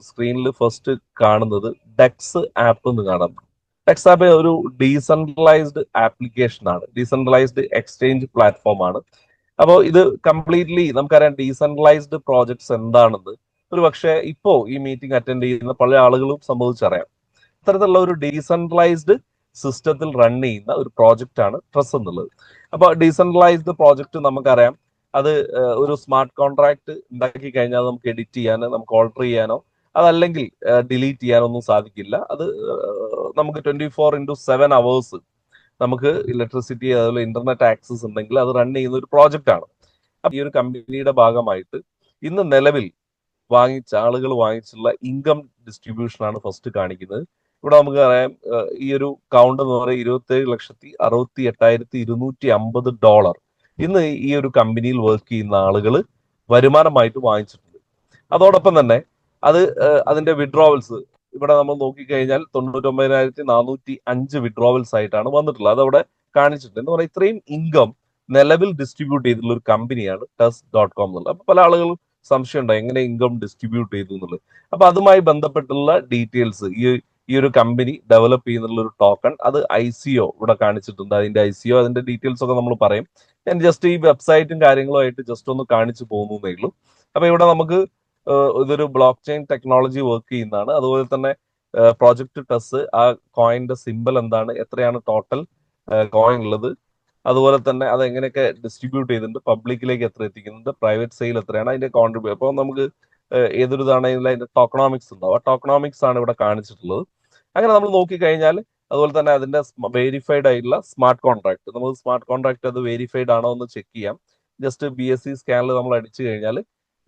സ്ക്രീനിൽ ഫസ്റ്റ് കാണുന്നത് dex app എന്ന് കാണാം. ഡെക്സ് ആപ്പ് ഒരു ഡീസെൻട്രലൈസ്ഡ് ആപ്ലിക്കേഷൻ ആണ്, ഡീസെൻട്രലൈസ്ഡ് എക്സ്ചേഞ്ച് പ്ലാറ്റ്ഫോം ആണ്. അപ്പോൾ ഇത് കംപ്ലീറ്റ്ലി നമുക്കറിയാം ഡീസെൻട്രലൈസ്ഡ് പ്രോജക്ട്സ് എന്താണെന്ന് ഒരു പക്ഷേ ഇപ്പോ ഈ മീറ്റിംഗ് അറ്റൻഡ് ചെയ്യുന്ന പല ആളുകളും സംബന്ധിച്ചറിയാം. ഇത്തരത്തിലുള്ള ഒരു ഡീസെൻട്രലൈസ്ഡ് സിസ്റ്റത്തിൽ റൺ ചെയ്യുന്ന ഒരു പ്രോജക്റ്റ് ആണ് ട്രസ് എന്നുള്ളത്. അപ്പൊ ഡീസെൻട്രലൈസ്ഡ് പ്രോജക്റ്റ് നമുക്കറിയാം, അത് ഒരു സ്മാർട്ട് കോൺട്രാക്ട് ഉണ്ടാക്കി കഴിഞ്ഞാൽ നമുക്ക് എഡിറ്റ് ചെയ്യാനോ നമുക്ക് ഓൾട്ടർ ചെയ്യാനോ അതല്ലെങ്കിൽ ഡിലീറ്റ് ചെയ്യാനോ ഒന്നും സാധിക്കില്ല. അത് നമുക്ക് 24/7 അവേഴ്സ് നമുക്ക് ഇലക്ട്രിസിറ്റി അതുപോലെ ഇന്റർനെറ്റ് ആക്സസ് ഉണ്ടെങ്കിൽ അത് റൺ ചെയ്യുന്ന ഒരു പ്രോജക്റ്റ് ആണ്. അപ്പൊ ഈ ഒരു കമ്പനിയുടെ ഭാഗമായിട്ട് ഇന്ന് നിലവിൽ ആളുകൾ വാങ്ങിച്ചുള്ള ഇൻകം ഡിസ്ട്രിബ്യൂഷൻ ആണ് ഫസ്റ്റ് കാണിക്കുന്നത്. ഇവിടെ നമുക്ക് അറിയാം ഈ ഒരു കൗണ്ട് എന്ന് പറയുന്നത് $27,68,250 ഇന്ന് ഈ ഒരു കമ്പനിയിൽ വർക്ക് ചെയ്യുന്ന ആളുകൾ വരുമാനമായിട്ട് വാങ്ങിച്ചിട്ടുണ്ട്. അതോടൊപ്പം തന്നെ അതിന്റെ വിഡ്രോവൽസ് ഇവിടെ നമ്മൾ നോക്കിക്കഴിഞ്ഞാൽ 99,405 വിഡ്രോവൽസ് ആയിട്ടാണ് വന്നിട്ടുള്ളത്. അതവിടെ കാണിച്ചിട്ടുണ്ട്. എന്ന് പറയുന്നത് ഇത്രയും ഇൻകം നിലവിൽ ഡിസ്ട്രിബ്യൂട്ട് ചെയ്തിട്ടുള്ള ഒരു കമ്പനിയാണ് ടെസ്.com എന്നുള്ളത്. അപ്പൊ പല ആളുകളും സംശയം ഉണ്ടായി എങ്ങനെ ഇൻകം ഡിസ്ട്രിബ്യൂട്ട് ചെയ്തു എന്നുള്ളത്. അപ്പൊ അതുമായി ബന്ധപ്പെട്ടുള്ള ഡീറ്റെയിൽസ് ഈ ഒരു കമ്പനി ഡെവലപ്പ് ചെയ്യുന്നുള്ള ഒരു ടോക്കൺ, അത് ICO ഇവിടെ കാണിച്ചിട്ടുണ്ട്. അതിന്റെ ICO അതിന്റെ ഡീറ്റെയിൽസ് ഒക്കെ നമ്മൾ പറയും. ഞാൻ ജസ്റ്റ് ഈ വെബ്സൈറ്റും കാര്യങ്ങളുമായിട്ട് ജസ്റ്റ് ഒന്ന് കാണിച്ചു പോകുന്നേ ഉള്ളൂ. അപ്പൊ ഇവിടെ നമുക്ക് ഇതൊരു ബ്ലോക്ക് ചെയിൻ ടെക്നോളജി വർക്ക് ചെയ്യുന്നതാണ്. അതുപോലെ തന്നെ പ്രോജക്റ്റ് ടെസ്, ആ കോയിന്റെ സിമ്പൽ എന്താണ്, എത്രയാണ് ടോട്ടൽ കോയിൻ ഉള്ളത്, അതുപോലെ തന്നെ അത് എങ്ങനെയൊക്കെ ഡിസ്ട്രിബ്യൂട്ട് ചെയ്തിട്ടുണ്ട്, പബ്ലിക്കിലേക്ക് എത്ര എത്തിക്കുന്നുണ്ട്, പ്രൈവറ്റ് സെയിൽ എത്രയാണ്, അതിന്റെ കോൺട്രിബ്യൂട്ട്. അപ്പോൾ നമുക്ക് ഏതൊരു ഇതാണെങ്കിലും അതിന്റെ ടോക്കണോമിക്സ് ഉണ്ടാവും. ആ ടോക്കണോമിക്സ് ആണ് ഇവിടെ കാണിച്ചിട്ടുള്ളത്. അങ്ങനെ നമ്മൾ നോക്കിക്കഴിഞ്ഞാൽ അതുപോലെ തന്നെ അതിന്റെ വെരിഫൈഡ് ആയിട്ടുള്ള സ്മാർട്ട് കോൺട്രാക്ട്, നമ്മൾ സ്മാർട്ട് കോൺട്രാക്ട് അത് വെരിഫൈഡ് ആണോ എന്ന് ചെക്ക് ചെയ്യാം. ജസ്റ്റ് BSC സ്കാനിൽ നമ്മൾ അടിച്ചു കഴിഞ്ഞാൽ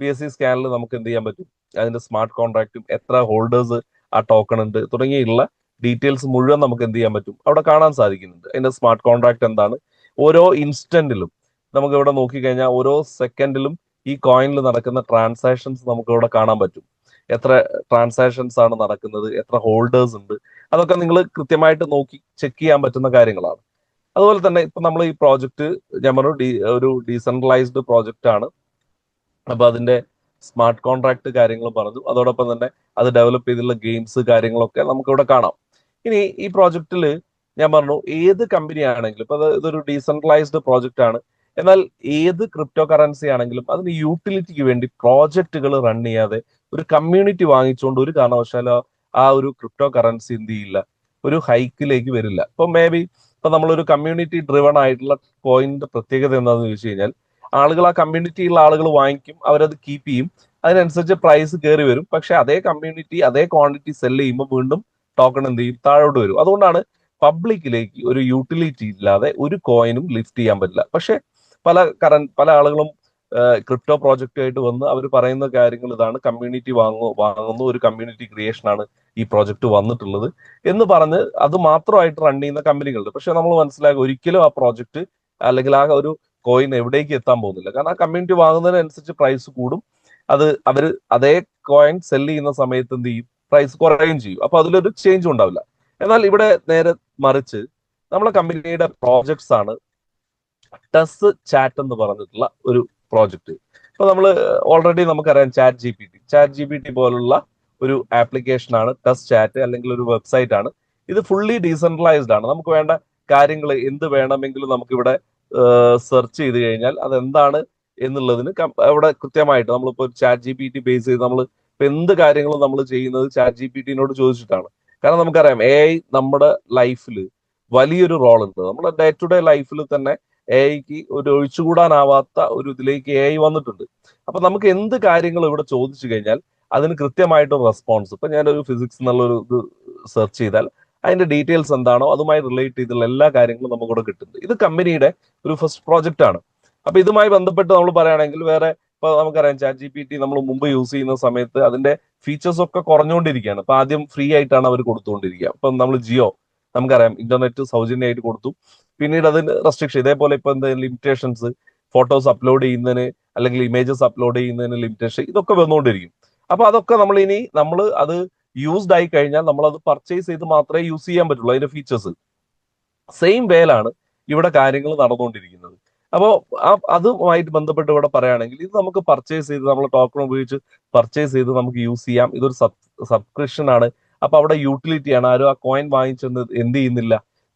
BSC സ്കാനിൽ നമുക്ക് എന്ത് ചെയ്യാൻ പറ്റും, അതിന്റെ സ്മാർട്ട് കോൺട്രാക്റ്റും എത്ര ഹോൾഡേഴ്സ് ആ ടോക്കൺ ഉണ്ട് തുടങ്ങിയുള്ള ഡീറ്റെയിൽസ് മുഴുവൻ നമുക്ക് എന്ത് ചെയ്യാൻ പറ്റും അവിടെ കാണാൻ സാധിക്കുന്നുണ്ട്. അതിന്റെ സ്മാർട്ട് കോൺട്രാക്ട് എന്താണ്, ഓരോ ഇൻസ്റ്റന്റിലും നമുക്ക് ഇവിടെ നോക്കിക്കഴിഞ്ഞാൽ ഓരോ സെക്കൻഡിലും ഈ കോയിനിൽ നടക്കുന്ന ട്രാൻസാക്ഷൻസ് നമുക്ക് ഇവിടെ കാണാൻ പറ്റും. എത്ര ട്രാൻസാക്ഷൻസ് ആണ് നടക്കുന്നത്, എത്ര ഹോൾഡേഴ്സ് ഉണ്ട്, അതൊക്കെ നിങ്ങൾ കൃത്യമായിട്ട് നോക്കി ചെക്ക് ചെയ്യാൻ പറ്റുന്ന കാര്യങ്ങളാണ്. അതുപോലെ തന്നെ ഇപ്പൊ നമ്മൾ ഈ പ്രോജക്റ്റ് ഞാൻ പറഞ്ഞു ഒരു ഡീസെൻട്രലൈസ്ഡ് പ്രോജക്റ്റ് ആണ്. അപ്പൊ അതിന്റെ സ്മാർട്ട് കോൺട്രാക്ട് കാര്യങ്ങൾ പറഞ്ഞു. അതോടൊപ്പം തന്നെ അത് ഡെവലപ്പ് ചെയ്തിട്ടുള്ള ഗെയിംസ് കാര്യങ്ങളൊക്കെ നമുക്ക് ഇവിടെ കാണാം. ഇനി ഈ പ്രോജക്റ്റിൽ ഞാൻ പറഞ്ഞു ഏത് കമ്പനി ആണെങ്കിലും ഇപ്പൊ ഇതൊരു ഡീസെൻട്രലൈസ്ഡ് പ്രോജക്റ്റ് ആണ്. എന്നാൽ ഏത് ക്രിപ്റ്റോ കറൻസി ആണെങ്കിലും അതിന് യൂട്ടിലിറ്റിക്ക് വേണ്ടി പ്രോജക്റ്റുകൾ റൺ ചെയ്യാതെ ഒരു കമ്മ്യൂണിറ്റി വാങ്ങിച്ചുകൊണ്ട് ഒരു കാരണവശാലും ആ ഒരു ക്രിപ്റ്റോ കറൻസി എന്ത് ചെയ്യില്ല, ഒരു ഹൈക്കിലേക്ക് വരില്ല. ഇപ്പൊ മേ ബി ഇപ്പൊ നമ്മളൊരു കമ്മ്യൂണിറ്റി ഡ്രിവൺ ആയിട്ടുള്ള കോയിന്റെ പ്രത്യേകത എന്താണെന്ന് ചോദിച്ചു കഴിഞ്ഞാൽ ആളുകൾ ആ കമ്മ്യൂണിറ്റിയിലുള്ള ആളുകൾ വാങ്ങിക്കും, അവരത് കീപ്പ് ചെയ്യും, അതിനനുസരിച്ച് പ്രൈസ് കയറി വരും. പക്ഷെ അതേ കമ്മ്യൂണിറ്റി അതേ ക്വാണ്ടിറ്റി സെല് ചെയ്യുമ്പോൾ വീണ്ടും ടോക്കൺ എന്ത് ചെയ്യും, താഴോട്ട് വരും. അതുകൊണ്ടാണ് പബ്ലിക്കിലേക്ക് ഒരു യൂട്ടിലിറ്റി ഇല്ലാതെ ഒരു കോയിനും ലിഫ്റ്റ് ചെയ്യാൻ പറ്റില്ല. പക്ഷെ പല ആളുകളും ക്രിപ്റ്റോ പ്രോജക്റ്റുമായിട്ട് വന്ന് അവർ പറയുന്ന കാര്യങ്ങൾ ഇതാണ്, കമ്മ്യൂണിറ്റി വാങ്ങുന്നു, ഒരു കമ്മ്യൂണിറ്റി ക്രിയേഷൻ ആണ് ഈ പ്രോജക്റ്റ് വന്നിട്ടുള്ളത് എന്ന് പറഞ്ഞ് അത് മാത്രമായിട്ട് റൺ ചെയ്യുന്ന കമ്പനികളുണ്ട്. പക്ഷെ നമ്മൾ മനസ്സിലാക്കുക ഒരിക്കലും ആ പ്രോജക്റ്റ് അല്ലെങ്കിൽ ആ ഒരു കോയിൻ എവിടേക്ക് എത്താൻ പോകുന്നില്ല. കാരണം ആ കമ്മ്യൂണിറ്റി വാങ്ങുന്നതിനനുസരിച്ച് പ്രൈസ് കൂടും. അവർ അതേ കോയിൻ സെല് ചെയ്യുന്ന സമയത്ത് എന്ത് ചെയ്യും, പ്രൈസ് കുറയുകയും ചെയ്യും. അപ്പൊ അതിലൊരു ചേഞ്ചും ഉണ്ടാവില്ല. എന്നാൽ ഇവിടെ നേരെ മറിച്ച് നമ്മളെ കമ്പനിയുടെ പ്രോജക്ട്സ് ആണ് ടെസ് ചാറ്റ് എന്ന് പറഞ്ഞിട്ടുള്ള ഒരു പ്രോജക്റ്റ്. ഇപ്പൊ നമ്മൾ ഓൾറെഡി നമുക്കറിയാം ചാറ്റ് ജി പി ടി പോലുള്ള ഒരു ആപ്ലിക്കേഷൻ ആണ് ടെസ് ചാറ്റ്, അല്ലെങ്കിൽ ഒരു വെബ്സൈറ്റ് ആണ്. ഇത് ഫുള്ളി ഡീസെൻട്രലൈസ്ഡ് ആണ്. നമുക്ക് വേണ്ട കാര്യങ്ങൾ എന്ത് വേണമെങ്കിലും നമുക്കിവിടെ സെർച്ച് ചെയ്ത് കഴിഞ്ഞാൽ അതെന്താണ് എന്നുള്ളതിന് അവിടെ കൃത്യമായിട്ട് നമ്മളിപ്പോൾ chat G P T base ചെയ്ത് നമ്മൾ ഇപ്പൊ എന്ത് കാര്യങ്ങളും നമ്മൾ ചെയ്യുന്നത് ചാറ്റ് ജി പി ടിനോട് ചോദിച്ചിട്ടാണ്. കാരണം നമുക്കറിയാം AI നമ്മുടെ ലൈഫിൽ വലിയൊരു റോൾ ഉണ്ട്. നമ്മുടെ ഡേ ടു ഡേ ലൈഫിൽ തന്നെ AI ഒരു ഒഴിച്ചുകൂടാനാവാത്ത ഒരു ഇതിലേക്ക് AI വന്നിട്ടുണ്ട്. അപ്പൊ നമുക്ക് എന്ത് കാര്യങ്ങൾ ഇവിടെ ചോദിച്ചു കഴിഞ്ഞാൽ അതിന് കൃത്യമായിട്ടൊരു റെസ്പോൺസ്, ഇപ്പൊ ഞാനൊരു ഫിസിക്സ് എന്നുള്ളൊരു ഇത് സെർച്ച് ചെയ്താൽ അതിന്റെ ഡീറ്റെയിൽസ് എന്താണോ അതുമായി റിലേറ്റ് ചെയ്തുള്ള എല്ലാ കാര്യങ്ങളും നമുക്കിവിടെ കിട്ടുന്നുണ്ട്. ഇത് കമ്പനിയുടെ ഒരു ഫസ്റ്റ് പ്രോജക്റ്റ് ആണ്. അപ്പൊ ഇതുമായി ബന്ധപ്പെട്ട് നമ്മൾ പറയുകയാണെങ്കിൽ വേറെ ഇപ്പൊ നമുക്കറിയാം ചാറ്റ് ജി പി ടി നമ്മൾ മുമ്പ് യൂസ് ചെയ്യുന്ന സമയത്ത് അതിന്റെ ഫീച്ചേഴ്സ് ഒക്കെ കുറഞ്ഞുകൊണ്ടിരിക്കുകയാണ്. ഇപ്പൊ ആദ്യം ഫ്രീ ആയിട്ടാണ് അവർ കൊടുത്തുകൊണ്ടിരിക്കുക. ഇപ്പൊ നമ്മൾ ജിയോ നമുക്കറിയാം ഇന്റർനെറ്റ് സൗജന്യമായിട്ട് കൊടുത്തു. പിന്നീട് അതിന് റെസ്ട്രിക്ഷൻ, ഇതേപോലെ ഇപ്പൊ എന്തെങ്കിലും ലിമിറ്റേഷൻസ്, ഫോട്ടോസ് അപ്ലോഡ് ചെയ്യുന്നതിന് അല്ലെങ്കിൽ ഇമേജസ് അപ്ലോഡ് ചെയ്യുന്നതിന് ലിമിറ്റേഷൻ, ഇതൊക്കെ വന്നുകൊണ്ടിരിക്കും. അപ്പൊ അതൊക്കെ നമ്മൾ അത് യൂസ്ഡ് ആയി കഴിഞ്ഞാൽ നമ്മൾ അത് പർച്ചേസ് ചെയ്ത് മാത്രമേ യൂസ് ചെയ്യാൻ പറ്റുള്ളൂ അതിന്റെ ഫീച്ചേഴ്സ്. സെയിം വേലാണ് ഇവിടെ കാര്യങ്ങൾ നടന്നുകൊണ്ടിരിക്കുന്നത്. അപ്പോൾ അതുമായിട്ട് ബന്ധപ്പെട്ട് ഇവിടെ പറയുകയാണെങ്കിൽ ഇത് നമുക്ക് പർച്ചേസ് ചെയ്ത് നമ്മൾ ടോക്കൺ ഉപയോഗിച്ച് പർച്ചേസ് ചെയ്ത് നമുക്ക് യൂസ് ചെയ്യാം. ഇതൊരു സബ്സ്ക്രിപ്ഷൻ ആണ്. അപ്പൊ അവിടെ യൂട്ടിലിറ്റി ആണ്. ആരും ആ കോയിൻ വാങ്ങിച്ചെന്ന് എന്ത് ചെയ്യുന്നില്ല,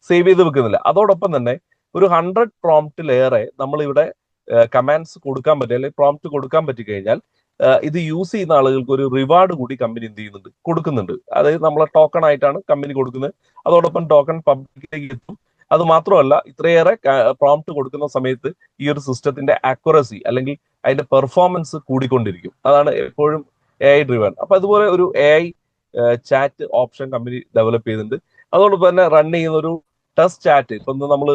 സേവ് ചെയ്ത് വെക്കുന്നില്ല. അതോടൊപ്പം തന്നെ ഒരു 100 പ്രോംപ്റ്റിലേറെ നമ്മൾ ഇവിടെ കമാൻഡ്സ് കൊടുക്കാൻ പറ്റും, അല്ലെങ്കിൽ പ്രോംപ്റ്റ് കൊടുക്കാൻ പറ്റി കഴിഞ്ഞാൽ ഇത് യൂസ് ചെയ്യുന്ന ആളുകൾക്ക് ഒരു റിവാർഡ് കൂടി കമ്പനി എന്ത് ചെയ്യുന്നുണ്ട്, കൊടുക്കുന്നുണ്ട്. അതായത് നമ്മളെ ടോക്കൺ ആയിട്ടാണ് കമ്പനി കൊടുക്കുന്നത്. അതോടൊപ്പം ടോക്കൺ പബ്ലിക്കിലേക്ക് എത്തും. അത് മാത്രമല്ല, ഇത്രയേറെ പ്രോംപ്റ്റ് കൊടുക്കുന്ന സമയത്ത് ഈ ഒരു സിസ്റ്റത്തിന്റെ ആക്യുറസി അല്ലെങ്കിൽ അതിന്റെ പെർഫോമൻസ് കൂടിക്കൊണ്ടിരിക്കും. അതാണ് എപ്പോഴും AI ഡ്രിവൺ. അപ്പൊ അതുപോലെ ഒരു AI chat option company develop ചെയ്തിട്ടുണ്ട്. അതോടൊപ്പം തന്നെ റൺ ചെയ്യുന്ന ഒരു ടെസ്റ്റ് ചാറ്റ്, ഇപ്പൊ നമ്മൾ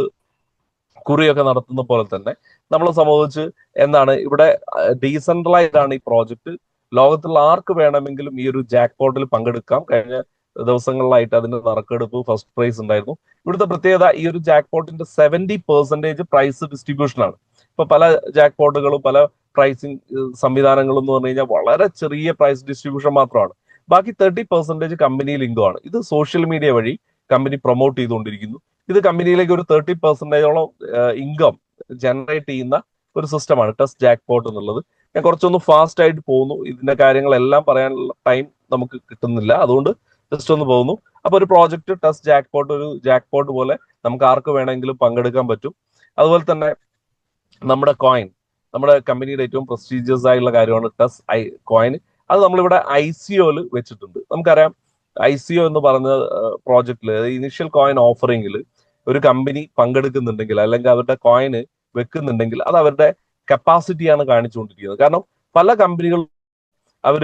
കുറിയൊക്കെ നടത്തുന്ന പോലെ തന്നെ നമ്മളെ സംബന്ധിച്ച് എന്താണ്, ഇവിടെ ഡീസെൻട്രലൈസ്ഡ് ആണ് ഈ പ്രോജക്റ്റ്. ലോകത്തുള്ള ആർക്ക് വേണമെങ്കിലും ഈ ഒരു ജാക്ക് പോട്ടിൽ പങ്കെടുക്കാം. കഴിഞ്ഞ ദിവസങ്ങളിലായിട്ട് അതിന്റെ നറുക്കെടുപ്പ് ഫസ്റ്റ് പ്രൈസ് ഉണ്ടായിരുന്നു. ഇവിടുത്തെ പ്രത്യേകത, ഈ ഒരു ജാക്ക് പോട്ടിന്റെ 70% പ്രൈസ് ഡിസ്ട്രിബ്യൂഷൻ ആണ്. ഇപ്പൊ പല ജാക്ക് പോട്ടുകളും പല പ്രൈസിങ് സംവിധാനങ്ങളും എന്ന് പറഞ്ഞു കഴിഞ്ഞാൽ വളരെ ചെറിയ പ്രൈസ് ഡിസ്ട്രിബ്യൂഷൻ മാത്രമാണ്. ബാക്കി 30% കമ്പനി ലിങ്കുമാണ്. ഇത് സോഷ്യൽ മീഡിയ വഴി കമ്പനി പ്രൊമോട്ട് ചെയ്തുകൊണ്ടിരിക്കുന്നു. ഇത് കമ്പനിയിലേക്ക് ഒരു 30%ഓളം ഇൻകം ജനറേറ്റ് ചെയ്യുന്ന ഒരു സിസ്റ്റമാണ് ടെസ്റ്റ് ജാക്ക് പോട്ട് എന്നുള്ളത്. ഞാൻ കുറച്ചൊന്ന് ഫാസ്റ്റ് ആയിട്ട് പോകുന്നു, ഇതിന്റെ കാര്യങ്ങളെല്ലാം പറയാനുള്ള ടൈം നമുക്ക് കിട്ടുന്നില്ല, അതുകൊണ്ട് ജസ്റ്റ് ഒന്ന് പോകുന്നു. അപ്പൊ ഒരു പ്രോജക്റ്റ് ടെസ്റ്റ് ജാക്ക് പോട്ട്, ഒരു ജാക്ക് പോട്ട് പോലെ നമുക്ക് ആർക്ക് വേണമെങ്കിലും പങ്കെടുക്കാൻ പറ്റും. അതുപോലെ തന്നെ നമ്മുടെ കോയിൻ, നമ്മുടെ കമ്പനിയുടെ ഏറ്റവും പ്രസ്റ്റീജിയസ് ആയിട്ടുള്ള കാര്യമാണ് ടെസ്റ്റ് കോയിൻ. അത് നമ്മളിവിടെ ICOയിൽ വെച്ചിട്ടുണ്ട്. നമുക്കറിയാം, ICO എന്ന് പറഞ്ഞ പ്രോജക്റ്റിൽ, ഇനിഷ്യൽ കോയിൻ ഓഫറിംഗിൽ ഒരു കമ്പനി പങ്കെടുക്കുന്നുണ്ടെങ്കിൽ അല്ലെങ്കിൽ അവരുടെ കോയിന് വെക്കുന്നുണ്ടെങ്കിൽ അത് അവരുടെ കപ്പാസിറ്റിയാണ് കാണിച്ചുകൊണ്ടിരിക്കുന്നത്. കാരണം പല കമ്പനികളും അവർ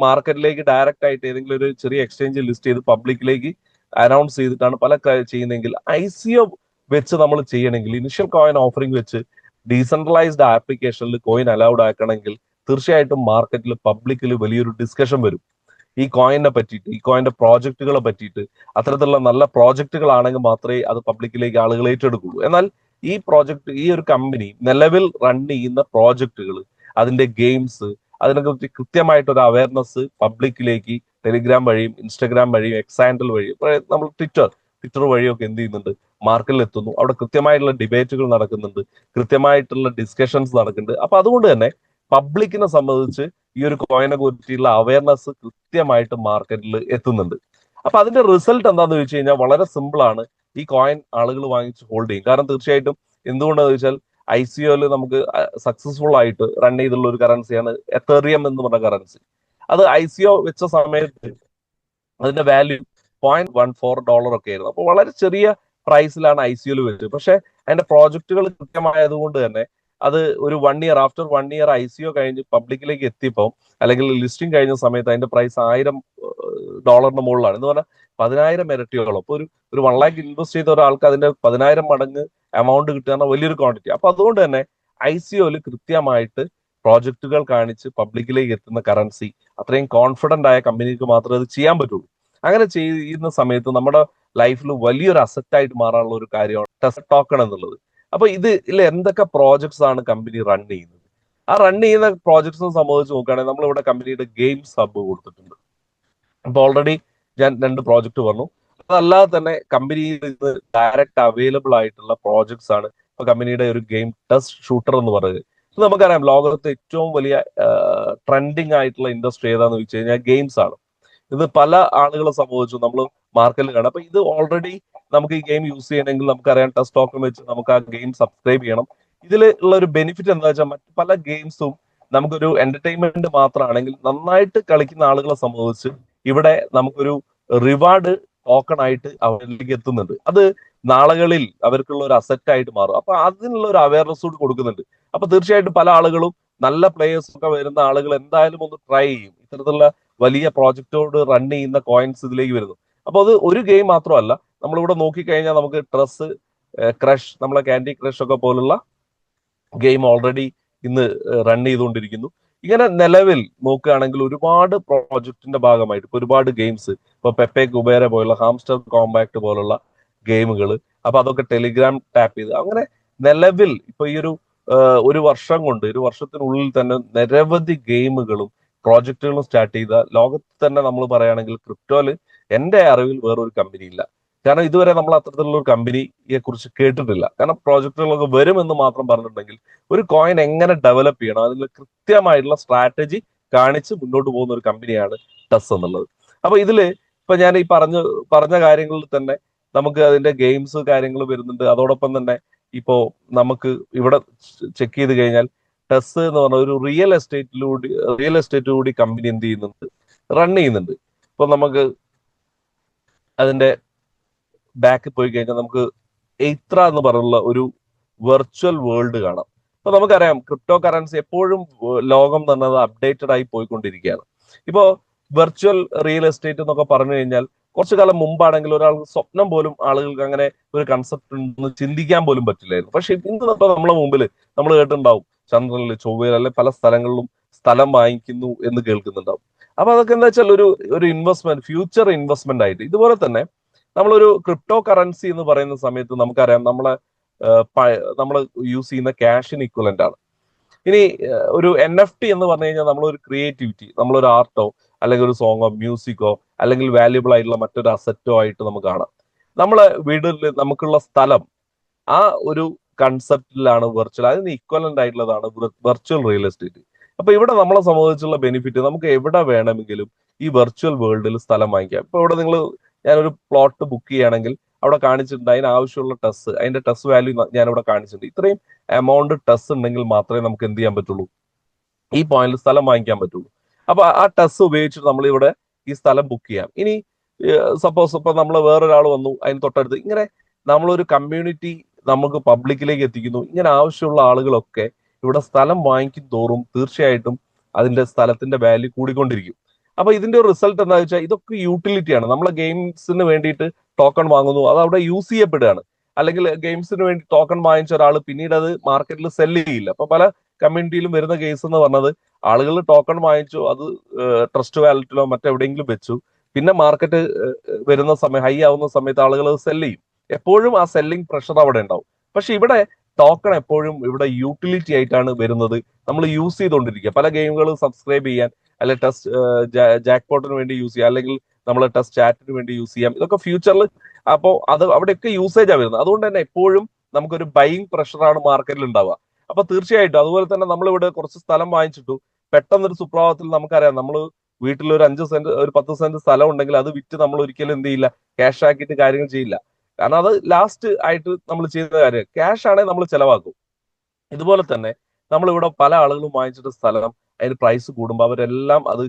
മാർക്കറ്റിലേക്ക് ഡയറക്റ്റ് ആയിട്ട് ഏതെങ്കിലും ഒരു ചെറിയ എക്സ്ചേഞ്ച് ലിസ്റ്റ് ചെയ്ത് പബ്ലിക്കിലേക്ക് അനൗൺസ് ചെയ്തിട്ടാണ് പല ചെയ്യുന്നതെങ്കിൽ, ICO വെച്ച് നമ്മൾ ചെയ്യണമെങ്കിൽ, ഇനിഷ്യൽ കോയിൻ ഓഫറിംഗ് വെച്ച് ഡീസെൻട്രലൈസ്ഡ് ആപ്ലിക്കേഷനിൽ കോയിൻ അലൗഡ് ആക്കണമെങ്കിൽ തീർച്ചയായിട്ടും മാർക്കറ്റിൽ പബ്ലിക്കിൽ വലിയൊരു ഡിസ്കഷൻ വരും ഈ കോയിനെ പറ്റിയിട്ട്, ഈ കോയിന്റെ പ്രോജക്റ്റുകളെ പറ്റിയിട്ട്. അത്തരത്തിലുള്ള നല്ല പ്രോജക്റ്റുകളാണെങ്കിൽ മാത്രമേ അത് പബ്ലിക്കിലേക്ക് ആളുകൾ ഏറ്റെടുക്കുള്ളൂ. എന്നാൽ ഈ പ്രോജക്റ്റ്, ഈ ഒരു കമ്പനി നിലവിൽ റൺ ചെയ്യുന്ന പ്രോജക്റ്റുകൾ, അതിന്റെ ഗെയിംസ്, അതിനെക്കുറിച്ച് കൃത്യമായിട്ടൊരു അവയർനെസ് പബ്ലിക്കിലേക്ക് ടെലിഗ്രാം വഴിയും ഇൻസ്റ്റഗ്രാം വഴിയും എക്സാൻഡൽ വഴിയും നമ്മൾ ട്വിറ്റർ വഴിയൊക്കെ എന്ത് ചെയ്യുന്നുണ്ട്, മാർക്കറ്റിൽ എത്തുന്നു. അവിടെ കൃത്യമായിട്ടുള്ള ഡിബേറ്റുകൾ നടക്കുന്നുണ്ട്, കൃത്യമായിട്ടുള്ള ഡിസ്കഷൻസ് നടക്കുന്നുണ്ട്. അപ്പൊ അതുകൊണ്ട് തന്നെ പബ്ലിക്കിനെ സംബന്ധിച്ച് ഈ ഒരു കോയിനെ കുറിച്ചുള്ള അവയർനെസ് കൃത്യമായിട്ട് മാർക്കറ്റിൽ എത്തുന്നുണ്ട്. അപ്പൊ അതിന്റെ റിസൾട്ട് എന്താന്ന് ചോദിച്ചു കഴിഞ്ഞാൽ വളരെ സിമ്പിൾ ആണ്. ഈ കോയിൻ ആളുകൾ വാങ്ങിച്ച് ഹോൾഡ് ചെയ്യും. കാരണം തീർച്ചയായിട്ടും എന്തുകൊണ്ടാന്ന് ചോദിച്ചാൽ, ICOയിൽ നമുക്ക് സക്സസ്ഫുൾ ആയിട്ട് റൺ ചെയ്തുള്ള ഒരു കറൻസിയാണ് എത്തേറിയം എന്ന് പറഞ്ഞ കറൻസി. അത് ICO വെച്ച സമയത്ത് അതിന്റെ വാല്യൂ $0.14 ഒക്കെ ആയിരുന്നു. അപ്പോൾ വളരെ ചെറിയ പ്രൈസിലാണ് ICOയിൽ വെച്ചത്. പക്ഷെ അതിന്റെ പ്രോജക്റ്റുകൾ കൃത്യമായതുകൊണ്ട് തന്നെ അത് ഒരു 1 ഇയർ, ആഫ്റ്റർ 1 ഇയർ ICO കഴിഞ്ഞ് പബ്ലിക്കിലേക്ക് എത്തിയപ്പോൾ, അല്ലെങ്കിൽ ലിസ്റ്റിംഗ് കഴിഞ്ഞ സമയത്ത് അതിന്റെ പ്രൈസ് $1000 മുകളിലാണ്. എന്ന് പറഞ്ഞാൽ 10,000 ഇരട്ടിയോളം. അപ്പൊ ഒരു 1 lakh ഇൻവെസ്റ്റ് ചെയ്ത ഒരാൾക്ക് അതിന്റെ 10,000 മടങ്ങ് എമൗണ്ട് കിട്ടുക വലിയൊരു ക്വാണ്ടിറ്റി. അപ്പൊ അതുകൊണ്ട് തന്നെ ICOയിൽ കൃത്യമായിട്ട് പ്രോജക്റ്റുകൾ കാണിച്ച് പബ്ലിക്കിലേക്ക് എത്തുന്ന കറൻസി, അത്രയും കോൺഫിഡന്റ് ആയ കമ്പനിക്ക് മാത്രമേ അത് ചെയ്യാൻ പറ്റുള്ളൂ. അങ്ങനെ ചെയ്യുന്ന സമയത്ത് നമ്മുടെ ലൈഫിൽ വലിയൊരു അസറ്റായിട്ട് മാറാനുള്ള ഒരു കാര്യമാണ് ടെസ്റ്റ് ടോക്കൺ എന്നുള്ളത്. അപ്പൊ ഇതിൽ എന്തൊക്കെ പ്രോജക്ട്സ് ആണ് കമ്പനി റൺ ചെയ്യുന്നത്? ആ റൺ ചെയ്യുന്ന പ്രോജക്ട്സിനെ സംബന്ധിച്ച് നോക്കുകയാണെങ്കിൽ നമ്മളിവിടെ കമ്പനിയുടെ ഗെയിംസ് ഹബ്ബ് കൊടുത്തിട്ടുണ്ട്. അപ്പൊ ഓൾറെഡി ഞാൻ 2 പ്രോജക്റ്റ് പറഞ്ഞു. അതല്ലാതെ തന്നെ കമ്പനിയിൽ നിന്ന് ഡയറക്റ്റ് അവൈലബിൾ ആയിട്ടുള്ള പ്രോജക്ട്സ് ആണ് ഇപ്പൊ കമ്പനിയുടെ ഒരു ഗെയിം ടെസ്റ്റ് ഷൂട്ടർ എന്ന് പറയുന്നത്. ഇത് നമുക്കറിയാം, ലോകത്തെ ഏറ്റവും വലിയ ട്രെൻഡിങ് ആയിട്ടുള്ള ഇൻഡസ്ട്രി ഏതാന്ന് ചോദിച്ചു കഴിഞ്ഞാൽ ഗെയിംസ് ആണ്. ഇത് പല ആളുകളെ സംബന്ധിച്ചു നമ്മൾ മാർക്കറ്റിൽ കാണാം. അപ്പൊ ഇത് ഓൾറെഡി നമുക്ക് ഈ ഗെയിം യൂസ് ചെയ്യണമെങ്കിൽ നമുക്കറിയാം, ടെസ്റ്റ് ടോക്കൺ വെച്ച് നമുക്ക് ആ ഗെയിം സബ്സ്ക്രൈബ് ചെയ്യണം. ഇതിൽ ഉള്ള ഒരു ബെനിഫിറ്റ് എന്താ വെച്ചാൽ, മറ്റു പല ഗെയിംസും നമുക്കൊരു എന്റർടൈൻമെന്റ് മാത്രമാണെങ്കിൽ നന്നായിട്ട് കളിക്കുന്ന ആളുകളെ സംബന്ധിച്ച് ഇവിടെ നമുക്കൊരു റിവാർഡ് ടോക്കൺ ആയിട്ട് അവരിലേക്ക് എത്തുന്നുണ്ട്. അത് നാളുകളിൽ അവർക്കുള്ള ഒരു അസറ്റ് ആയിട്ട് മാറും. അപ്പൊ അതിനുള്ള ഒരു അവയർനെസ് കൂടി കൊടുക്കുന്നുണ്ട്. അപ്പൊ തീർച്ചയായിട്ടും പല ആളുകളും, നല്ല പ്ലേയേഴ്സ് ഒക്കെ വരുന്ന ആളുകൾ എന്തായാലും ഒന്ന് ട്രൈ ചെയ്യും. ഇത്തരത്തിലുള്ള വലിയ പ്രോജക്റ്റോട് റൺ ചെയ്യുന്ന കോയിൻസ് ഇതിലേക്ക് വരുന്നു. അപ്പൊ അത് ഒരു ഗെയിം മാത്രമല്ല, നമ്മളിവിടെ നോക്കിക്കഴിഞ്ഞാൽ നമുക്ക് ട്രസ്, ക്രഷ്, നമ്മളെ ക്യാൻഡി ക്രഷ് ഒക്കെ പോലുള്ള ഗെയിം ഓൾറെഡി ഇന്ന് റൺ ചെയ്തുകൊണ്ടിരിക്കുന്നു. ഇങ്ങനെ നിലവിൽ നോക്കുകയാണെങ്കിൽ ഒരുപാട് പ്രോജക്റ്റിന്റെ ഭാഗമായിട്ട് ഇപ്പൊ ഒരുപാട് ഗെയിംസ്, ഇപ്പൊ പെപ്പെ കുബേര പോലുള്ള, ഹാംസ്റ്റർ കോമ്പാക്ട് പോലുള്ള ഗെയിമുകൾ, അപ്പൊ അതൊക്കെ ടെലിഗ്രാം ടാപ്പ് ചെയ്ത്, അങ്ങനെ നിലവിൽ ഇപ്പൊ ഈ ഒരു വർഷം കൊണ്ട്, ഒരു വർഷത്തിനുള്ളിൽ തന്നെ നിരവധി ഗെയിമുകളും പ്രോജക്റ്റുകളും സ്റ്റാർട്ട് ചെയ്ത ലോകത്ത് തന്നെ നമ്മൾ പറയുകയാണെങ്കിൽ ക്രിപ്റ്റോയില് എന്റെ അറിവിൽ വേറൊരു കമ്പനി ഇല്ല. കാരണം ഇതുവരെ നമ്മൾ അത്തരത്തിലുള്ള ഒരു കമ്പനിയെ കുറിച്ച് കേട്ടിട്ടില്ല. കാരണം പ്രോജക്റ്റുകളൊക്കെ വരുമെന്ന് മാത്രം പറഞ്ഞിട്ടുണ്ടെങ്കിൽ ഒരു കോയിൻ എങ്ങനെ ഡെവലപ്പ് ചെയ്യണം അതിൽ കൃത്യമായിട്ടുള്ള സ്ട്രാറ്റജി കാണിച്ച് മുന്നോട്ട് പോകുന്ന ഒരു കമ്പനിയാണ് ടെസ് എന്നുള്ളത്. അപ്പൊ ഇതില് ഇപ്പൊ ഞാൻ ഈ പറഞ്ഞ കാര്യങ്ങളിൽ തന്നെ നമുക്ക് അതിന്റെ ഗെയിംസ് കാര്യങ്ങൾ വരുന്നുണ്ട്. അതോടൊപ്പം തന്നെ ഇപ്പോ നമുക്ക് ഇവിടെ ചെക്ക് ചെയ്ത് കഴിഞ്ഞാൽ ടെസ് എന്ന് പറഞ്ഞ ഒരു റിയൽ എസ്റ്റേറ്റ് കൂടി കമ്പനി എന്ത് ചെയ്യുന്നുണ്ട്, റൺ ചെയ്യുന്നുണ്ട്. ഇപ്പൊ നമുക്ക് അതിന്റെ ബാക്ക് പോയി കഴിഞ്ഞാൽ നമുക്ക് എയ്ത്ര എന്ന് പറഞ്ഞുള്ള ഒരു വെർച്വൽ വേൾഡ് കാണാം. അപ്പൊ നമുക്കറിയാം ക്രിപ്റ്റോ കറൻസി എപ്പോഴും ലോകം തന്നെ അപ്ഡേറ്റഡ് ആയി പോയിക്കൊണ്ടിരിക്കുകയാണ്. ഇപ്പോ വെർച്വൽ റിയൽ എസ്റ്റേറ്റ് എന്നൊക്കെ പറഞ്ഞു കഴിഞ്ഞാൽ കുറച്ചു കാലം മുമ്പാണെങ്കിൽ ഒരാൾക്ക് സ്വപ്നം പോലും ആളുകൾക്ക് അങ്ങനെ ഒരു കൺസെപ്റ്റ് ഉണ്ടെന്ന് ചിന്തിക്കാൻ പോലും പറ്റില്ലായിരുന്നു. പക്ഷെ ഇന്ന് ഇപ്പൊ നമ്മളെ മുമ്പിൽ നമ്മൾ കേട്ടിട്ടുണ്ടാവും ചന്ദ്രനിൽ, ചൊവ്വയിൽ, അല്ലെ പല സ്ഥലങ്ങളിലും സ്ഥലം വാങ്ങിക്കുന്നു എന്ന് കേൾക്കുന്നുണ്ടാവും. അപ്പൊ അതൊക്കെ എന്താ വെച്ചാൽ ഒരു ഒരു ഇൻവെസ്റ്റ്മെന്റ്, ഫ്യൂച്ചർ ഇൻവെസ്റ്റ്മെന്റ് ആയിട്ട് ഇതുപോലെ തന്നെ നമ്മളൊരു ക്രിപ്റ്റോ കറൻസി എന്ന് പറയുന്ന സമയത്ത് നമുക്കറിയാം നമ്മൾ യൂസ് ചെയ്യുന്ന ക്യാഷിന് ഇക്വലന്റ് ആണ്. ഇനി ഒരു NFT എന്ന് പറഞ്ഞു കഴിഞ്ഞാൽ നമ്മളൊരു ക്രിയേറ്റിവിറ്റി, നമ്മളൊരു ആർട്ടോ അല്ലെങ്കിൽ ഒരു സോങ്ങോ മ്യൂസിക്കോ അല്ലെങ്കിൽ വാല്യുബിൾ ആയിട്ടുള്ള മറ്റൊരു അസറ്റോ ആയിട്ട് നമുക്ക് കാണാം. നമ്മളെ വീട്ടിൽ നമുക്കുള്ള സ്ഥലം ആ ഒരു കൺസെപ്റ്റിലാണ് വെർച്വൽ, അതിന് ഇക്വലന്റ് ആയിട്ടുള്ളതാണ് വെർച്വൽ റിയൽ എസ്റ്റേറ്റ്. അപ്പൊ ഇവിടെ നമ്മളെ സംബന്ധിച്ചുള്ള ബെനിഫിറ്റ് നമുക്ക് എവിടെ വേണമെങ്കിലും ഈ വെർച്വൽ വേൾഡിൽ സ്ഥലം വാങ്ങിക്കാം. ഇപ്പൊ ഇവിടെ ഞാനൊരു പ്ലോട്ട് ബുക്ക് ചെയ്യുകയാണെങ്കിൽ അവിടെ കാണിച്ചിട്ടുണ്ട് അതിന് ആവശ്യമുള്ള അതിന്റെ ടെസ് വാല്യൂ ഞാൻ ഇവിടെ കാണിച്ചിട്ടുണ്ട്. ഇത്രയും എമൗണ്ട് ടെസ് ഉണ്ടെങ്കിൽ മാത്രമേ നമുക്ക് എന്ത് ചെയ്യാൻ പറ്റുള്ളൂ, ഈ പോയിന്റിൽ സ്ഥലം വാങ്ങിക്കാൻ പറ്റുള്ളൂ. അപ്പൊ ആ ടെസ് ഉപയോഗിച്ചിട്ട് നമ്മൾ ഇവിടെ ഈ സ്ഥലം ബുക്ക് ചെയ്യാം. ഇനി സപ്പോസ് ഇപ്പൊ നമ്മൾ വേറൊരാൾ വന്നു അതിന് തൊട്ടടുത്ത്, ഇങ്ങനെ നമ്മളൊരു കമ്മ്യൂണിറ്റി നമുക്ക് പബ്ലിക്കിലേക്ക് എത്തിക്കുന്നു. ഇങ്ങനെ ആവശ്യമുള്ള ആളുകളൊക്കെ ഇവിടെ സ്ഥലം വാങ്ങിക്കും തോറും തീർച്ചയായിട്ടും അതിന്റെ സ്ഥലത്തിന്റെ വാല്യൂ കൂടിക്കൊണ്ടിരിക്കും. അപ്പൊ ഇതിന്റെ ഒരു റിസൾട്ട് എന്താ വെച്ചാൽ ഇതൊക്കെ യൂട്ടിലിറ്റിയാണ്. നമ്മളെ ഗെയിംസിന് വേണ്ടിയിട്ട് ടോക്കൺ വാങ്ങുന്നു, അത് അവിടെ യൂസ് ചെയ്യപ്പെടുകയാണ്. അല്ലെങ്കിൽ ഗെയിംസിന് വേണ്ടി ടോക്കൺ വാങ്ങിച്ച ഒരാൾ പിന്നീട് അത് മാർക്കറ്റിൽ സെല്ല് ചെയ്യില്ല. അപ്പൊ പല കമ്മ്യൂണിറ്റിയിലും വരുന്ന കേസ് എന്ന് പറഞ്ഞത് ആളുകൾ ടോക്കൺ വാങ്ങിച്ചു, അത് ട്രസ്റ്റ് വാലറ്റിലോ മറ്റെവിടെയെങ്കിലും വെച്ചു, പിന്നെ മാർക്കറ്റ് വരുന്ന സമയം ഹൈ ആവുന്ന സമയത്ത് ആളുകൾ അത് സെല്ല് ചെയ്യും. എപ്പോഴും ആ സെല്ലിംഗ് പ്രഷർ അവിടെ ഉണ്ടാവും. പക്ഷെ ഇവിടെ ടോക്കൺ എപ്പോഴും ഇവിടെ യൂട്ടിലിറ്റി ആയിട്ടാണ് വരുന്നത്. നമ്മൾ യൂസ് ചെയ്തുകൊണ്ടിരിക്കുക പല ഗെയിമുകളും സബ്സ്ക്രൈബ് ചെയ്യാൻ, അല്ലെ ടെസ്റ്റ് ജാക്ക്പോട്ടിന് വേണ്ടി യൂസ് ചെയ്യാം, അല്ലെങ്കിൽ നമ്മൾ ടെസ്റ്റ് ചാറ്റിന് വേണ്ടി യൂസ് ചെയ്യാം. ഇതൊക്കെ ഫ്യൂച്ചറിൽ അപ്പോൾ അത് അവിടെയൊക്കെ യൂസേജാണ് വരുന്നത്. അതുകൊണ്ട് തന്നെ എപ്പോഴും നമുക്കൊരു ബൈയിങ് പ്രഷറാണ് മാർക്കറ്റിൽ ഉണ്ടാവുക. അപ്പൊ തീർച്ചയായിട്ടും അതുപോലെ തന്നെ നമ്മളിവിടെ കുറച്ച് സ്ഥലം വാങ്ങിച്ചിട്ടു, പെട്ടെന്നൊരു സുപ്രഭാതത്തിൽ നമുക്കറിയാം നമ്മൾ വീട്ടിൽ ഒരു 5 സെന്റ് ഒരു 10 സെന്റ് സ്ഥലം ഉണ്ടെങ്കിൽ അത് വിറ്റ് നമ്മൾ ഒരിക്കലും എന്ത് ചെയ്യില്ല, ക്യാഷ് ആക്കിയിട്ട് കാര്യങ്ങൾ ചെയ്യില്ല. കാരണം അത് ലാസ്റ്റ് ആയിട്ട് നമ്മൾ ചെയ്യുന്ന കാര്യം ക്യാഷ് ആണെങ്കിൽ നമ്മൾ ചെലവാക്കും. ഇതുപോലെ തന്നെ നമ്മളിവിടെ പല ആളുകളും വാങ്ങിച്ചിട്ട് സ്ഥലം അതിന് പ്രൈസ് കൂടുമ്പോൾ അവരെല്ലാം അത്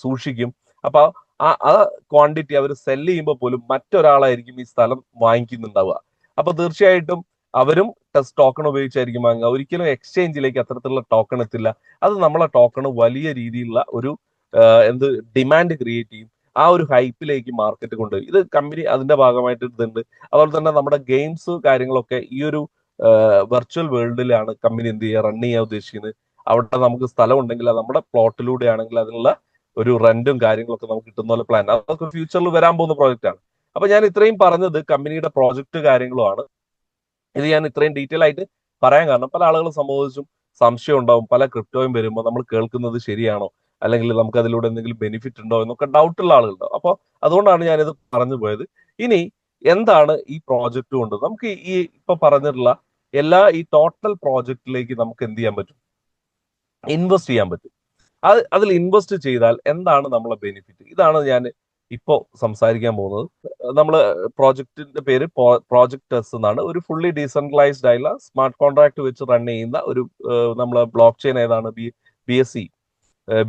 സൂക്ഷിക്കും. അപ്പൊ ആ ക്വാണ്ടിറ്റി അവർ സെല് ചെയ്യുമ്പോൾ പോലും മറ്റൊരാളായിരിക്കും ഈ സ്ഥലം വാങ്ങിക്കുന്നുണ്ടാവുക. അപ്പൊ തീർച്ചയായിട്ടും അവരും ടെസ്റ്റ് ടോക്കൺ ഉപയോഗിച്ചായിരിക്കും വാങ്ങുക. ഒരിക്കലും എക്സ്ചേഞ്ചിലേക്ക് അത്തരത്തിലുള്ള ടോക്കൺ എത്തില്ല. അത് നമ്മളെ ടോക്കൺ വലിയ രീതിയിലുള്ള ഒരു എന്ത് ഡിമാൻഡ് ക്രിയേറ്റ് ചെയ്യും. ആ ഒരു ഹൈപ്പിലേക്ക് മാർക്കറ്റ് കൊണ്ടുപോയി. ഇത് കമ്പനി അതിന്റെ ഭാഗമായിട്ട് ഇതുണ്ട്. അതുപോലെ തന്നെ നമ്മുടെ ഗെയിംസ് കാര്യങ്ങളൊക്കെ ഈ ഒരു വെർച്വൽ വേൾഡിലാണ് കമ്പനി എന്ത് ചെയ്യുക, റൺ ചെയ്യാൻ ഉദ്ദേശിക്കുന്നത്. അവിടെ നമുക്ക് സ്ഥലം ഉണ്ടെങ്കിൽ അത് നമ്മുടെ പ്ലോട്ടിലൂടെ ആണെങ്കിൽ അതിനുള്ള ഒരു റെന്റും കാര്യങ്ങളൊക്കെ നമുക്ക് കിട്ടുന്ന പോലെ പ്ലാൻ, അതൊക്കെ ഫ്യൂച്ചറിൽ വരാൻ പോകുന്ന പ്രോജക്റ്റ് ആണ്. അപ്പൊ ഞാൻ ഇത്രയും പറഞ്ഞത് കമ്പനിയുടെ പ്രോജക്റ്റ് കാര്യങ്ങളുമാണ്. ഇത് ഞാൻ ഇത്രയും ഡീറ്റെയിൽ ആയിട്ട് പറയാൻ കാരണം പല ആളുകളെ സംബന്ധിച്ചും സംശയം ഉണ്ടാവും. പല ക്രിപ്റ്റോയും വരുമ്പോൾ നമ്മൾ കേൾക്കുന്നത് ശരിയാണോ, അല്ലെങ്കിൽ നമുക്ക് അതിലൂടെ എന്തെങ്കിലും ബെനിഫിറ്റ് ഉണ്ടോ എന്നൊക്കെ ഡൗട്ടുള്ള ആളുകളുണ്ടാവും. അപ്പോൾ അതുകൊണ്ടാണ് ഞാനിത് പറഞ്ഞു പോയത്. ഇനി എന്താണ് ഈ പ്രോജക്റ്റ് കൊണ്ട് നമുക്ക് ഈ ഇപ്പൊ പറഞ്ഞിട്ടുള്ള ഈ ടോട്ടൽ പ്രോജക്റ്റിലേക്ക് നമുക്ക് എന്ത് ചെയ്യാൻ പറ്റും, ഇൻവെസ്റ്റ് ചെയ്യാൻ പറ്റും. അതിൽ ഇൻവെസ്റ്റ് ചെയ്താൽ എന്താണ് നമ്മളെ ബെനിഫിറ്റ്, ഇതാണ് ഞാൻ ഇപ്പോ സംസാരിക്കാൻ പോകുന്നത്. നമ്മള് പ്രോജക്റ്റിന്റെ പേര് പ്രോജക്ട് ടെസ് എന്നാണ്. ഒരു ഫുള്ളി ഡീസെൻട്രലൈസ്ഡ് ആയിട്ടുള്ള സ്മാർട്ട് കോൺട്രാക്ട് വെച്ച് റൺ ചെയ്യുന്ന ഒരു നമ്മളെ ബ്ലോക്ക് ചെയിൻ ഏതാണ്, BSC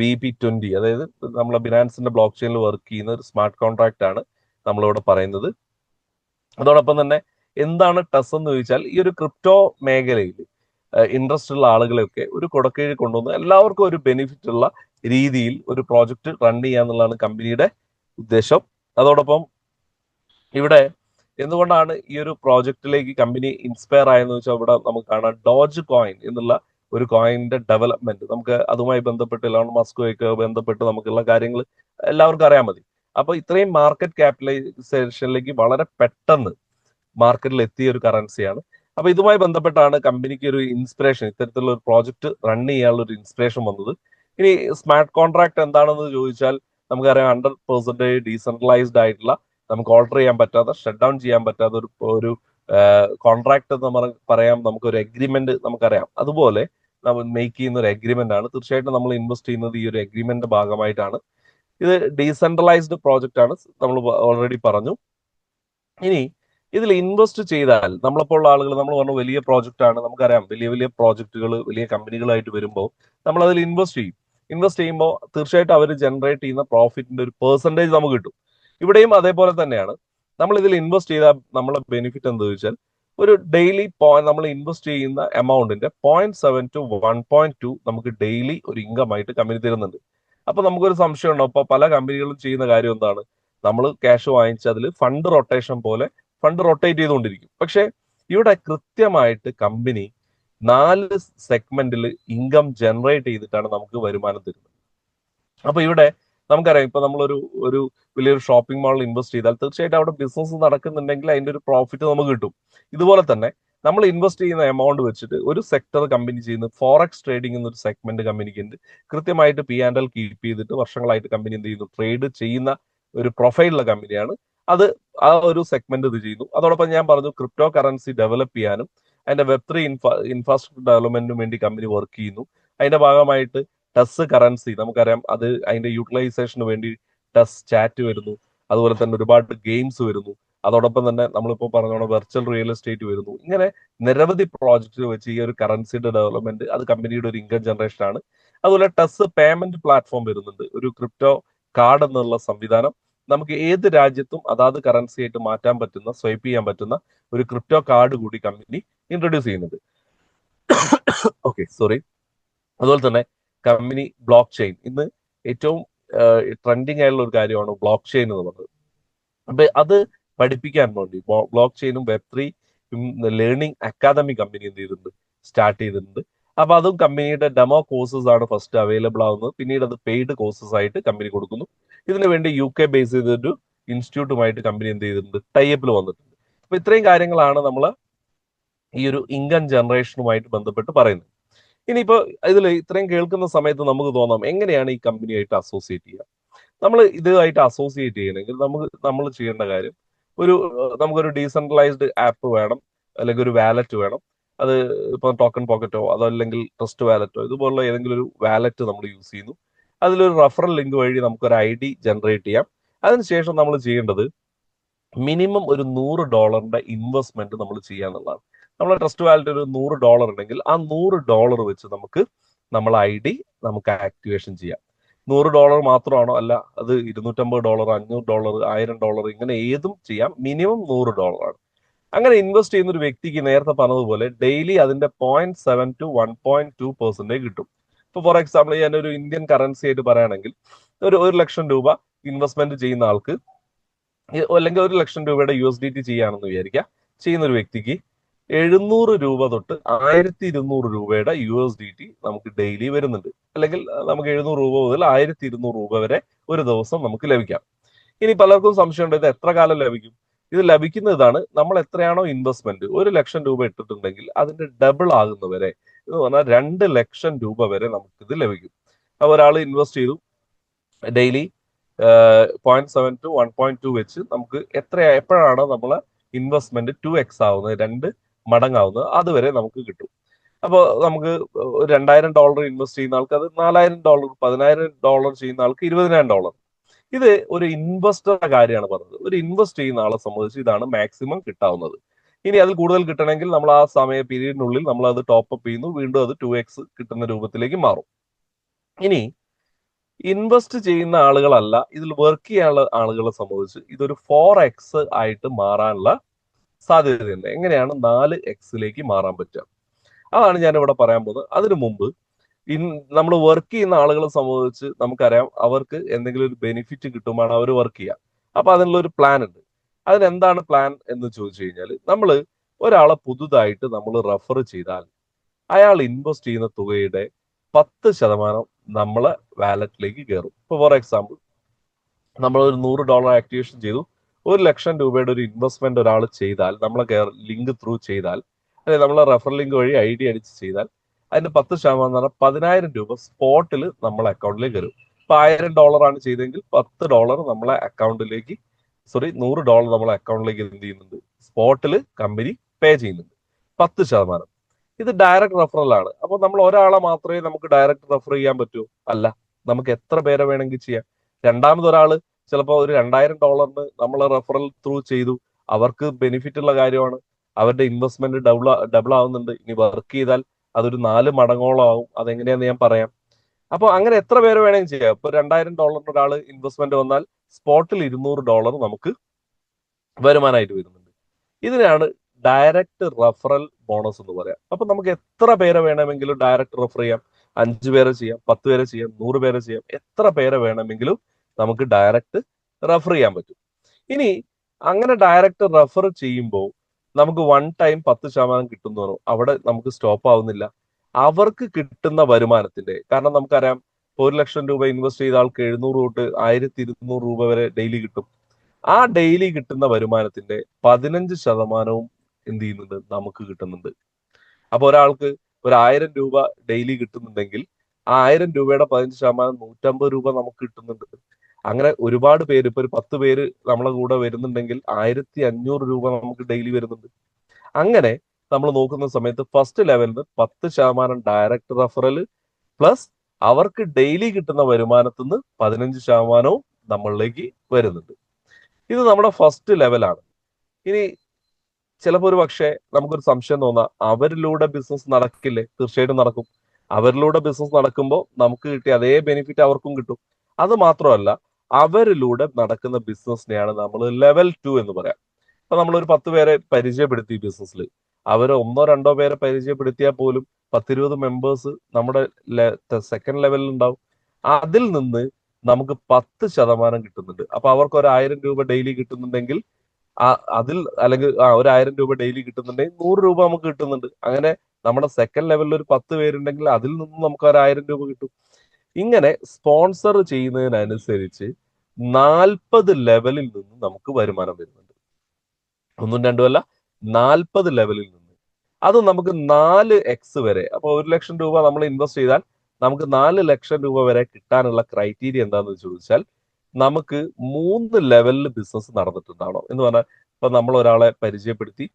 BEP20, അതായത് നമ്മളെ ബിനാൻസിന്റെ ബ്ലോക്ക് ചെയിനിൽ വർക്ക് ചെയ്യുന്ന ഒരു സ്മാർട്ട് കോൺട്രാക്ട് ആണ് നമ്മളിവിടെ പറയുന്നത്. അതോടൊപ്പം തന്നെ എന്താണ് ടെസ് എന്ന് ചോദിച്ചാൽ ഈ ഒരു ക്രിപ്റ്റോ മേഖലയിൽ ഇൻട്രസ്റ്റ് ഉള്ള ആളുകളെയൊക്കെ ഒരു കുടക്കീഴിൽ കൊണ്ടുവന്ന് എല്ലാവർക്കും ഒരു ബെനിഫിറ്റ് ഉള്ള രീതിയിൽ ഒരു പ്രോജക്റ്റ് റൺ ചെയ്യുക എന്നുള്ളതാണ് കമ്പനിയുടെ ഉദ്ദേശം. അതോടൊപ്പം ഇവിടെ എന്തുകൊണ്ടാണ് ഈ ഒരു പ്രോജക്റ്റിലേക്ക് കമ്പനി ഇൻസ്പയർ ആയെന്ന് വെച്ചാൽ ഇവിടെ നമുക്ക് കാണാം ഡോജ് കോയിൻ എന്നുള്ള ഒരു കോയിന്റെ ഡെവലപ്മെന്റ്. നമുക്ക് അതുമായി ബന്ധപ്പെട്ട് ഇലോൺ മസ്കുമായിട്ട് ബന്ധപ്പെട്ട് നമുക്കുള്ള കാര്യങ്ങൾ എല്ലാവർക്കും അറിയാൻ മതി. അപ്പൊ ഇത്രയും മാർക്കറ്റ് ക്യാപിറ്റലൈസേഷനിലേക്ക് വളരെ പെട്ടെന്ന് മാർക്കറ്റിൽ എത്തിയ ഒരു കറൻസിയാണ്. അപ്പൊ ഇതുമായി ബന്ധപ്പെട്ടാണ് കമ്പനിക്ക് ഒരു ഇൻസ്പിറേഷൻ, ഇത്തരത്തിലുള്ള ഒരു പ്രോജക്റ്റ് റൺ ചെയ്യാനുള്ള ഒരു ഇൻസ്പിറേഷൻ വന്നത്. ഇനി സ്മാർട്ട് കോൺട്രാക്ട് എന്താണെന്ന് ചോദിച്ചാൽ നമുക്കറിയാം 100% ഡീസെൻട്രലൈസ്ഡ് ആയിട്ടുള്ള നമുക്ക് ഓൾട്ടർ ചെയ്യാൻ പറ്റാത്ത, ഷട്ട് ഡൗൺ ചെയ്യാൻ പറ്റാത്ത ഒരു കോൺട്രാക്ട് എന്ന് പറയാം, നമുക്കൊരു എഗ്രിമെന്റ് നമുക്കറിയാം. അതുപോലെ നമ്മൾ മേക്ക് ചെയ്യുന്ന ഒരു എഗ്രിമെന്റ് ആണ്. തീർച്ചയായിട്ടും നമ്മൾ ഇൻവെസ്റ്റ് ചെയ്യുന്നത് ഈ ഒരു എഗ്രിമെന്റ് ഭാഗമായിട്ടാണ്. ഇത് ഡീസെൻട്രലൈസ്ഡ് പ്രോജക്റ്റ് ആണ്, നമ്മൾ ഓൾറെഡി പറഞ്ഞു. ഇനി ഇതിൽ ഇൻവെസ്റ്റ് ചെയ്താൽ നമ്മളിപ്പോൾ ഉള്ള ആളുകൾ, നമ്മൾ പറഞ്ഞു വലിയ പ്രോജക്റ്റ് ആണ്, നമുക്കറിയാം വലിയ വലിയ പ്രോജക്റ്റുകൾ വലിയ കമ്പനികളായിട്ട് വരുമ്പോൾ നമ്മൾ അതിൽ ഇൻവെസ്റ്റ് ചെയ്യും. ഇൻവെസ്റ്റ് ചെയ്യുമ്പോൾ തീർച്ചയായിട്ടും അവർ ജനറേറ്റ് ചെയ്യുന്ന പ്രോഫിറ്റിന്റെ ഒരു പെർസെൻറ്റേജ് നമുക്ക് കിട്ടും. ഇവിടെയും അതേപോലെ തന്നെയാണ്. നമ്മൾ ഇതിൽ ഇൻവെസ്റ്റ് ചെയ്താൽ നമ്മളെ ബെനിഫിറ്റ് എന്താ ചോദിച്ചാൽ, ഒരു ഡെയിലി നമ്മൾ ഇൻവെസ്റ്റ് ചെയ്യുന്ന എമൗണ്ടിന്റെ 0.7 to 1.2 നമുക്ക് ഡെയിലി ഒരു ഇൻകം ആയിട്ട് കമ്പനി തരുന്നുണ്ട്. അപ്പൊ നമുക്കൊരു സംശയം ഉണ്ടോ? അപ്പൊ പല കമ്പനികളും ചെയ്യുന്ന കാര്യം എന്താണ്, നമ്മൾ ക്യാഷ് വാങ്ങിച്ച് അതിൽ ഫണ്ട് റൊട്ടേഷൻ പോലെ ഫണ്ട് റൊട്ടേറ്റ് ചെയ്തുകൊണ്ടിരിക്കും. പക്ഷെ ഇവിടെ കൃത്യമായിട്ട് കമ്പനി 4 സെഗ്മെന്റിൽ ഇൻകം ജനറേറ്റ് ചെയ്തിട്ടാണ് നമുക്ക് വരുമാനം തരുന്നത്. അപ്പൊ ഇവിടെ നമുക്കറിയാം, ഇപ്പൊ നമ്മളൊരു ഒരു വലിയൊരു ഷോപ്പിംഗ് മാളിൽ ഇൻവെസ്റ്റ് ചെയ്താൽ തീർച്ചയായിട്ടും അവിടെ ബിസിനസ് നടക്കുന്നുണ്ടെങ്കിൽ അതിന്റെ ഒരു പ്രോഫിറ്റ് നമുക്ക് കിട്ടും. ഇതുപോലെ തന്നെ നമ്മൾ ഇൻവെസ്റ്റ് ചെയ്യുന്ന എമൗണ്ട് വെച്ചിട്ട് ഒരു സെക്ടർ കമ്പനി ചെയ്യുന്നത്, ഫോറക്സ് ട്രേഡിംഗ് എന്നൊരു സെഗ്മെന്റ് കമ്പനിക്ക് ഉണ്ട്. കൃത്യമായിട്ട് P&L കീപ്പ് ചെയ്തിട്ട് വർഷങ്ങളായിട്ട് കമ്പനി എന്ത് ചെയ്യുന്നു, ട്രേഡ് ചെയ്യുന്ന ഒരു പ്രൊഫൈലുള്ള കമ്പനിയാണ് അത്. ആ ഒരു സെഗ്മെന്റ് ഇത് ചെയ്യുന്നു. അതോടൊപ്പം ഞാൻ പറഞ്ഞു, ക്രിപ്റ്റോ കറൻസി ഡെവലപ്പ് ചെയ്യാനും അതിന്റെ വെബ്3 ഇൻഫ്രാസ്ട്രക്ചർ ഡെവലപ്മെന്റിനും വേണ്ടി കമ്പനി വർക്ക് ചെയ്യുന്നു. അതിന്റെ ഭാഗമായിട്ട് ടെസ് കറൻസി നമുക്കറിയാം, അത് അതിന്റെ യൂട്ടിലൈസേഷന് വേണ്ടി ടെസ് ചാറ്റ് വരുന്നു. അതുപോലെ തന്നെ ഒരുപാട് ഗെയിംസ് വരുന്നു. അതോടൊപ്പം തന്നെ നമ്മളിപ്പോൾ പറഞ്ഞോണം വെർച്വൽ റിയൽ എസ്റ്റേറ്റ് വരുന്നു. ഇങ്ങനെ നിരവധി പ്രോജക്റ്റുകൾ വെച്ച് ഈ ഒരു കറൻസിയുടെ ഡെവലപ്മെന്റ് അത് കമ്പനിയുടെ ഒരു ഇൻകം ജനറേഷൻ ആണ്. അതുപോലെ ടെസ് പേയ്മെന്റ് പ്ലാറ്റ്ഫോം വരുന്നുണ്ട്, ഒരു ക്രിപ്റ്റോ കാർഡ് എന്നുള്ള സംവിധാനം. നമുക്ക് ഏത് രാജ്യത്തും അതാത് കറൻസി ആയിട്ട് മാറ്റാൻ പറ്റുന്ന, സ്വൈപ്പ് ചെയ്യാൻ പറ്റുന്ന ഒരു ക്രിപ്റ്റോ കാർഡ് കൂടി കമ്പനി ഇൻട്രൊഡ്യൂസ് ചെയ്യുന്നുണ്ട്. Okay, sorry. അതുപോലെ തന്നെ കമ്പനി ബ്ലോക്ക് ചെയിൻ, ഇന്ന് ഏറ്റവും ട്രെൻഡിങ് ആയിട്ടുള്ള ഒരു കാര്യമാണ് ബ്ലോക്ക് ചെയിൻ എന്ന് പറയുന്നത്. അപ്പൊ അത് പഠിപ്പിക്കാൻ വേണ്ടി ബ്ലോക്ക് ചെയിനും വെബ്3 ലേണിംഗ് അക്കാദമി കമ്പനി എന്ത് ചെയ്തിട്ടുണ്ട്, സ്റ്റാർട്ട് ചെയ്തിട്ടുണ്ട്. അപ്പൊ അതും കമ്പനിയുടെ ഡെമോ കോഴ്സസ് ആണ് ഫസ്റ്റ് അവൈലബിൾ ആവുന്നത്. പിന്നീട് അത് പെയ്ഡ് കോഴ്സസ് ആയിട്ട് കമ്പനി കൊടുക്കുന്നു. ഇതിനു വേണ്ടി UK ബേസ് ചെയ്തൊരു ഇൻസ്റ്റിറ്റ്യൂട്ടുമായിട്ട് കമ്പനി എന്ത് ചെയ്തിട്ടുണ്ട്, ടൈപ്പിൽ വന്നിട്ടുണ്ട്. അപ്പൊ ഇത്രയും കാര്യങ്ങളാണ് നമ്മൾ ഈ ഒരു ഇൻകം ജനറേഷനുമായിട്ട് ബന്ധപ്പെട്ട് പറയുന്നത്. ഇനിയിപ്പോ ഇതിൽ ഇത്രയും കേൾക്കുന്ന സമയത്ത് നമുക്ക് തോന്നാം, എങ്ങനെയാണ് ഈ കമ്പനിയായിട്ട് അസോസിയേറ്റ് ചെയ്യുക? നമ്മൾ ഇതുമായിട്ട് അസോസിയേറ്റ് ചെയ്യണമെങ്കിൽ നമ്മൾ ചെയ്യേണ്ട കാര്യം, നമുക്കൊരു ഡീസെൻട്രലൈസ്ഡ് ആപ്പ് വേണം, അല്ലെങ്കിൽ ഒരു വാലറ്റ് വേണം. അത് ഇപ്പൊ ടോക്കൺ പോക്കറ്റോ അതല്ലെങ്കിൽ ട്രസ്റ്റ് വാലറ്റോ ഇതുപോലുള്ള ഏതെങ്കിലും ഒരു വാലറ്റ് നമ്മൾ യൂസ് ചെയ്യുന്നു. അതിലൊരു റഫറൽ ലിങ്ക് വഴി നമുക്കൊരു ID ജനറേറ്റ് ചെയ്യാം. അതിനുശേഷം നമ്മൾ ചെയ്യേണ്ടത് മിനിമം ഒരു $100 ഇൻവെസ്റ്റ്മെന്റ് നമ്മൾ ചെയ്യാന്നുള്ളതാണ്. നമ്മളെ ട്രസ്റ്റ് വാലറ്റ് ഒരു $100 ഉണ്ടെങ്കിൽ ആ $100 വെച്ച് നമുക്ക് നമ്മളെ ID നമുക്ക് ആക്ടിവേഷൻ ചെയ്യാം. $100 മാത്രമാണോ? അല്ല, അത് $250, $500, $1000 ഇങ്ങനെ ഏതും ചെയ്യാം. മിനിമം $100 ആണ്. അങ്ങനെ ഇൻവെസ്റ്റ് ചെയ്യുന്ന ഒരു വ്യക്തിക്ക് നേരത്തെ പറഞ്ഞതുപോലെ ഡെയിലി അതിന്റെ 0.7 to 1.2% കിട്ടും. ഇപ്പൊ ഫോർ എക്സാമ്പിൾ ഞാനൊരു ഇന്ത്യൻ കറൻസി ആയിട്ട് പറയുകയാണെങ്കിൽ, ഒരു 1,00,000 രൂപ ഇൻവെസ്റ്റ്മെന്റ് ചെയ്യുന്ന ആൾക്ക്, അല്ലെങ്കിൽ 1,00,000 രൂപയുടെ USDT ചെയ്യാണെന്ന് വിചാരിക്കാം, ചെയ്യുന്ന ഒരു വ്യക്തിക്ക് 700 രൂപ തൊട്ട് 1,200 രൂപയുടെ USDT നമുക്ക് ഡെയിലി വരുന്നുണ്ട്. അല്ലെങ്കിൽ നമുക്ക് 700 രൂപ മുതൽ 1,200 രൂപ വരെ ഒരു ദിവസം നമുക്ക് ലഭിക്കാം. ഇനി പലർക്കും സംശയമുണ്ട്, ഇത് എത്ര കാലം ലഭിക്കും? ഇത് ലഭിക്കുന്ന ഇതാണ്, നമ്മൾ എത്രയാണോ ഇൻവെസ്റ്റ്മെന്റ് 1,00,000 രൂപ ഇട്ടിട്ടുണ്ടെങ്കിൽ അതിന്റെ ഡബിൾ ആകുന്നവരെ, എന്ന് പറഞ്ഞാൽ 2,00,000 രൂപ വരെ നമുക്ക് ഇത് ലഭിക്കും. അപ്പൊ ഒരാൾ ഇൻവെസ്റ്റ് ചെയ്തു, ഡെയിലി 0.7 to 1.2 വെച്ച് നമുക്ക് എപ്പോഴാണ് നമ്മളെ ഇൻവെസ്റ്റ്മെന്റ് 2x ആവുന്നത്, 2 മടങ്ങാവുന്നത്, അതുവരെ നമുക്ക് കിട്ടും. അപ്പോൾ നമുക്ക് $2,000 ഇൻവെസ്റ്റ് ചെയ്യുന്ന ആൾക്ക് അത് $4,000, $10,000 ചെയ്യുന്ന ആൾക്ക് $20,000. ഇത് ഒരു ഇൻവെസ്റ്ററുടെ കാര്യമാണ് പറഞ്ഞത്. ഒരു ഇൻവെസ്റ്റ് ചെയ്യുന്ന ആളെ സംബന്ധിച്ച് ഇതാണ് മാക്സിമം കിട്ടാവുന്നത്. ഇനി അതിൽ കൂടുതൽ കിട്ടണമെങ്കിൽ നമ്മൾ ആ സമയ പീരീഡിനുള്ളിൽ നമ്മൾ അത് ടോപ്പ് അപ്പ് ചെയ്യുന്നു, വീണ്ടും അത് 2x കിട്ടുന്ന രൂപത്തിലേക്ക് മാറും. ഇനി ഇൻവെസ്റ്റ് ചെയ്യുന്ന ആളുകളല്ല, ഇതിൽ വർക്ക് ചെയ്യാനുള്ള ആളുകളെ സംബന്ധിച്ച് ഇതൊരു 4x ആയിട്ട് മാറാനുള്ള സാധ്യതയുണ്ട്. എങ്ങനെയാണ് 4x മാറാൻ പറ്റുക? അതാണ് ഞാൻ ഇവിടെ പറയാൻ പോകുന്നത്. അതിനു മുമ്പ് നമ്മൾ വർക്ക് ചെയ്യുന്ന ആളുകളെ സംബന്ധിച്ച് നമുക്കറിയാം, അവർക്ക് എന്തെങ്കിലും ഒരു ബെനിഫിറ്റ് കിട്ടുമ്പോൾ അവർ വർക്ക് ചെയ്യുക. അപ്പൊ അതിനുള്ള ഒരു പ്ലാൻ ഉണ്ട്. അതിനെന്താണ് പ്ലാൻ എന്ന് ചോദിച്ചു കഴിഞ്ഞാൽ, നമ്മൾ ഒരാളെ പുതുതായിട്ട് നമ്മൾ റെഫർ ചെയ്താൽ അയാൾ ഇൻവെസ്റ്റ് ചെയ്യുന്ന തുകയുടെ 10% നമ്മളെ വാലറ്റിലേക്ക് കയറും. ഇപ്പൊ ഫോർ എക്സാമ്പിൾ നമ്മൾ ഒരു $100 ആക്ടിവേഷൻ ചെയ്തു, 1,00,000 രൂപയുടെ ഒരു ഇൻവെസ്റ്റ്മെന്റ് ഒരാൾ ചെയ്താൽ, നമ്മളെ ലിങ്ക് ത്രൂ ചെയ്താൽ, അല്ലെ നമ്മളെ റെഫർ ലിങ്ക് വഴി ID അടിച്ച് ചെയ്താൽ, അതിന്റെ 10% എന്ന് പറഞ്ഞാൽ 10,000 രൂപ സ്പോട്ടിൽ നമ്മളെ അക്കൗണ്ടിലേക്ക് വരും. ഇപ്പൊ $1,000 ആണ് ചെയ്തെങ്കിൽ $10 നമ്മളെ അക്കൗണ്ടിലേക്ക് $100 നമ്മളെ അക്കൗണ്ടിലേക്ക് എന്ത് ചെയ്യുന്നുണ്ട്, സ്പോട്ടിൽ കമ്പനി പേ ചെയ്യുന്നുണ്ട് 10%. ഇത് ഡയറക്റ്റ് റെഫറൽ ആണ്. അപ്പൊ നമ്മൾ ഒരാളെ മാത്രമേ നമുക്ക് ഡയറക്റ്റ് റെഫർ ചെയ്യാൻ പറ്റൂ? അല്ല, നമുക്ക് എത്ര പേരെ വേണമെങ്കിൽ ചെയ്യാം. രണ്ടാമത് ഒരാള് ചിലപ്പോൾ ഒരു $2000 നമ്മൾ റെഫറൽ ത്രൂ ചെയ്തു, അവർക്ക് ബെനിഫിറ്റ് ഉള്ള കാര്യമാണ്, അവരുടെ ഇൻവെസ്റ്റ്മെന്റ് ഡബിൾ ആവുന്നുണ്ട്. ഇനി വർക്ക് ചെയ്താൽ അതൊരു 4 മടങ്ങോളം ആവും. അതെങ്ങനെയാന്ന് ഞാൻ പറയാം. അപ്പൊ അങ്ങനെ എത്ര പേര് വേണമെങ്കിൽ ചെയ്യാം. ഇപ്പൊ $2000 ഒരാൾ ഇൻവെസ്റ്റ്മെന്റ് വന്നാൽ സ്പോട്ടിൽ $200 നമുക്ക് വരുമാനമായിട്ട് വരുന്നുണ്ട്. ഇതിനാണ് ഡയറക്റ്റ് റെഫറൽ ബോണസ് എന്ന് പറയാം. അപ്പൊ നമുക്ക് എത്ര പേരെ വേണമെങ്കിലും ഡയറക്റ്റ് റെഫർ ചെയ്യാം. 5 പേരെ ചെയ്യാം, 10 പേരെ ചെയ്യാം, 100 പേരെ ചെയ്യാം. എത്ര പേരെ വേണമെങ്കിലും നമുക്ക് ഡയറക്റ്റ് റെഫർ ചെയ്യാൻ പറ്റും. ഇനി അങ്ങനെ ഡയറക്റ്റ് റെഫർ ചെയ്യുമ്പോൾ നമുക്ക് വൺ ടൈം 10% കിട്ടുന്നു പറഞ്ഞു. അവിടെ നമുക്ക് സ്റ്റോപ്പ് ആവുന്നില്ല. അവർക്ക് കിട്ടുന്ന വരുമാനത്തിന്റെ, കാരണം നമുക്കറിയാം 1,00,000 രൂപ ഇൻവെസ്റ്റ് ചെയ്ത ആൾക്ക് 700 തൊട്ട് 1,200 രൂപ വരെ ഡെയിലി കിട്ടും. ആ ഡെയിലി കിട്ടുന്ന വരുമാനത്തിന്റെ 15% എന്ത് ചെയ്യുന്നുണ്ട്, നമുക്ക് കിട്ടുന്നുണ്ട്. അപ്പൊ ഒരാൾക്ക് ഒരു 1000 രൂപ ഡെയിലി കിട്ടുന്നുണ്ടെങ്കിൽ ആ 1000 രൂപയുടെ 15% 150 രൂപ നമുക്ക് കിട്ടുന്നുണ്ട്. അങ്ങനെ ഒരുപാട് പേര്, ഇപ്പൊ ഒരു 10 പേര് നമ്മളെ കൂടെ വരുന്നുണ്ടെങ്കിൽ 1,500 രൂപ നമുക്ക് ഡെയിലി വരുന്നുണ്ട്. അങ്ങനെ നമ്മൾ നോക്കുന്ന സമയത്ത് ഫസ്റ്റ് ലെവലിന് 10% ഡയറക്റ്റ് റെഫറൽ പ്ലസ് അവർക്ക് ഡെയിലി കിട്ടുന്ന വരുമാനത്തിൽ നിന്ന് 15%വും നമ്മളിലേക്ക് വരുന്നുണ്ട്. ഇത് നമ്മുടെ ഫസ്റ്റ് ലെവലാണ്. ഇനി ചിലപ്പോൾ ഒരു പക്ഷേ നമുക്കൊരു സംശയം തോന്നാം, അവരിലൂടെ ബിസിനസ് നടക്കില്ലേ? തീർച്ചയായിട്ടും നടക്കും. അവരിലൂടെ ബിസിനസ് നടക്കുമ്പോൾ നമുക്ക് കിട്ടിയ അതേ ബെനിഫിറ്റ് അവർക്കും കിട്ടും. അത് മാത്രമല്ല, അവരിലൂടെ നടക്കുന്ന ബിസിനസ്സിനെയാണ് നമ്മൾ ലെവൽ 2 എന്ന് പറയാം. അപ്പൊ നമ്മളൊരു 10 പേരെ പരിചയപ്പെടുത്തി ബിസിനസ്സിൽ, അവർ ഒന്നോ രണ്ടോ പേരെ പരിചയപ്പെടുത്തിയാൽ പോലും 10-20 മെമ്പേഴ്സ് നമ്മുടെ സെക്കൻഡ് ലെവലിൽ ഉണ്ടാവും. അതിൽ നിന്ന് നമുക്ക് 10% കിട്ടുന്നുണ്ട്. അപ്പൊ അവർക്ക് ഒരു 1000 രൂപ ഡെയിലി കിട്ടുന്നുണ്ടെങ്കിൽ അതിൽ, അല്ലെങ്കിൽ ഒരു 1000 രൂപ ഡെയിലി കിട്ടുന്നുണ്ടെങ്കിൽ 100 രൂപ നമുക്ക് കിട്ടുന്നുണ്ട്. അങ്ങനെ നമ്മുടെ സെക്കൻഡ് ലെവലിൽ ഒരു 10 പേരുണ്ടെങ്കിൽ അതിൽ നിന്നും നമുക്ക് ഒരു 1000 രൂപ കിട്ടും. ഇങ്ങനെ സ്പോൺസർ ചെയ്യുന്നതിനനുസരിച്ച് 40 ലെവലിൽ നിന്ന് നമുക്ക് വരുമാനം വരുന്നുണ്ട്. ഒന്നും രണ്ടുമല്ല, 40 ലെവലിൽ നിന്ന്. അത് നമുക്ക് 4x വരെ. അപ്പൊ 1,00,000 രൂപ നമ്മൾ ഇൻവെസ്റ്റ് ചെയ്താൽ നമുക്ക് 4,00,000 രൂപ വരെ കിട്ടാനുള്ള ക്രൈറ്റീരിയ എന്താണെന്ന് ചോദിച്ചാൽ, നമുക്ക് 3 ലെവലിൽ ബിസിനസ് നടന്നിട്ടുണ്ടാവണം എന്ന് പറഞ്ഞാൽ, ഇപ്പൊ നമ്മൾ ഒരാളെ പരിചയപ്പെടുത്തി,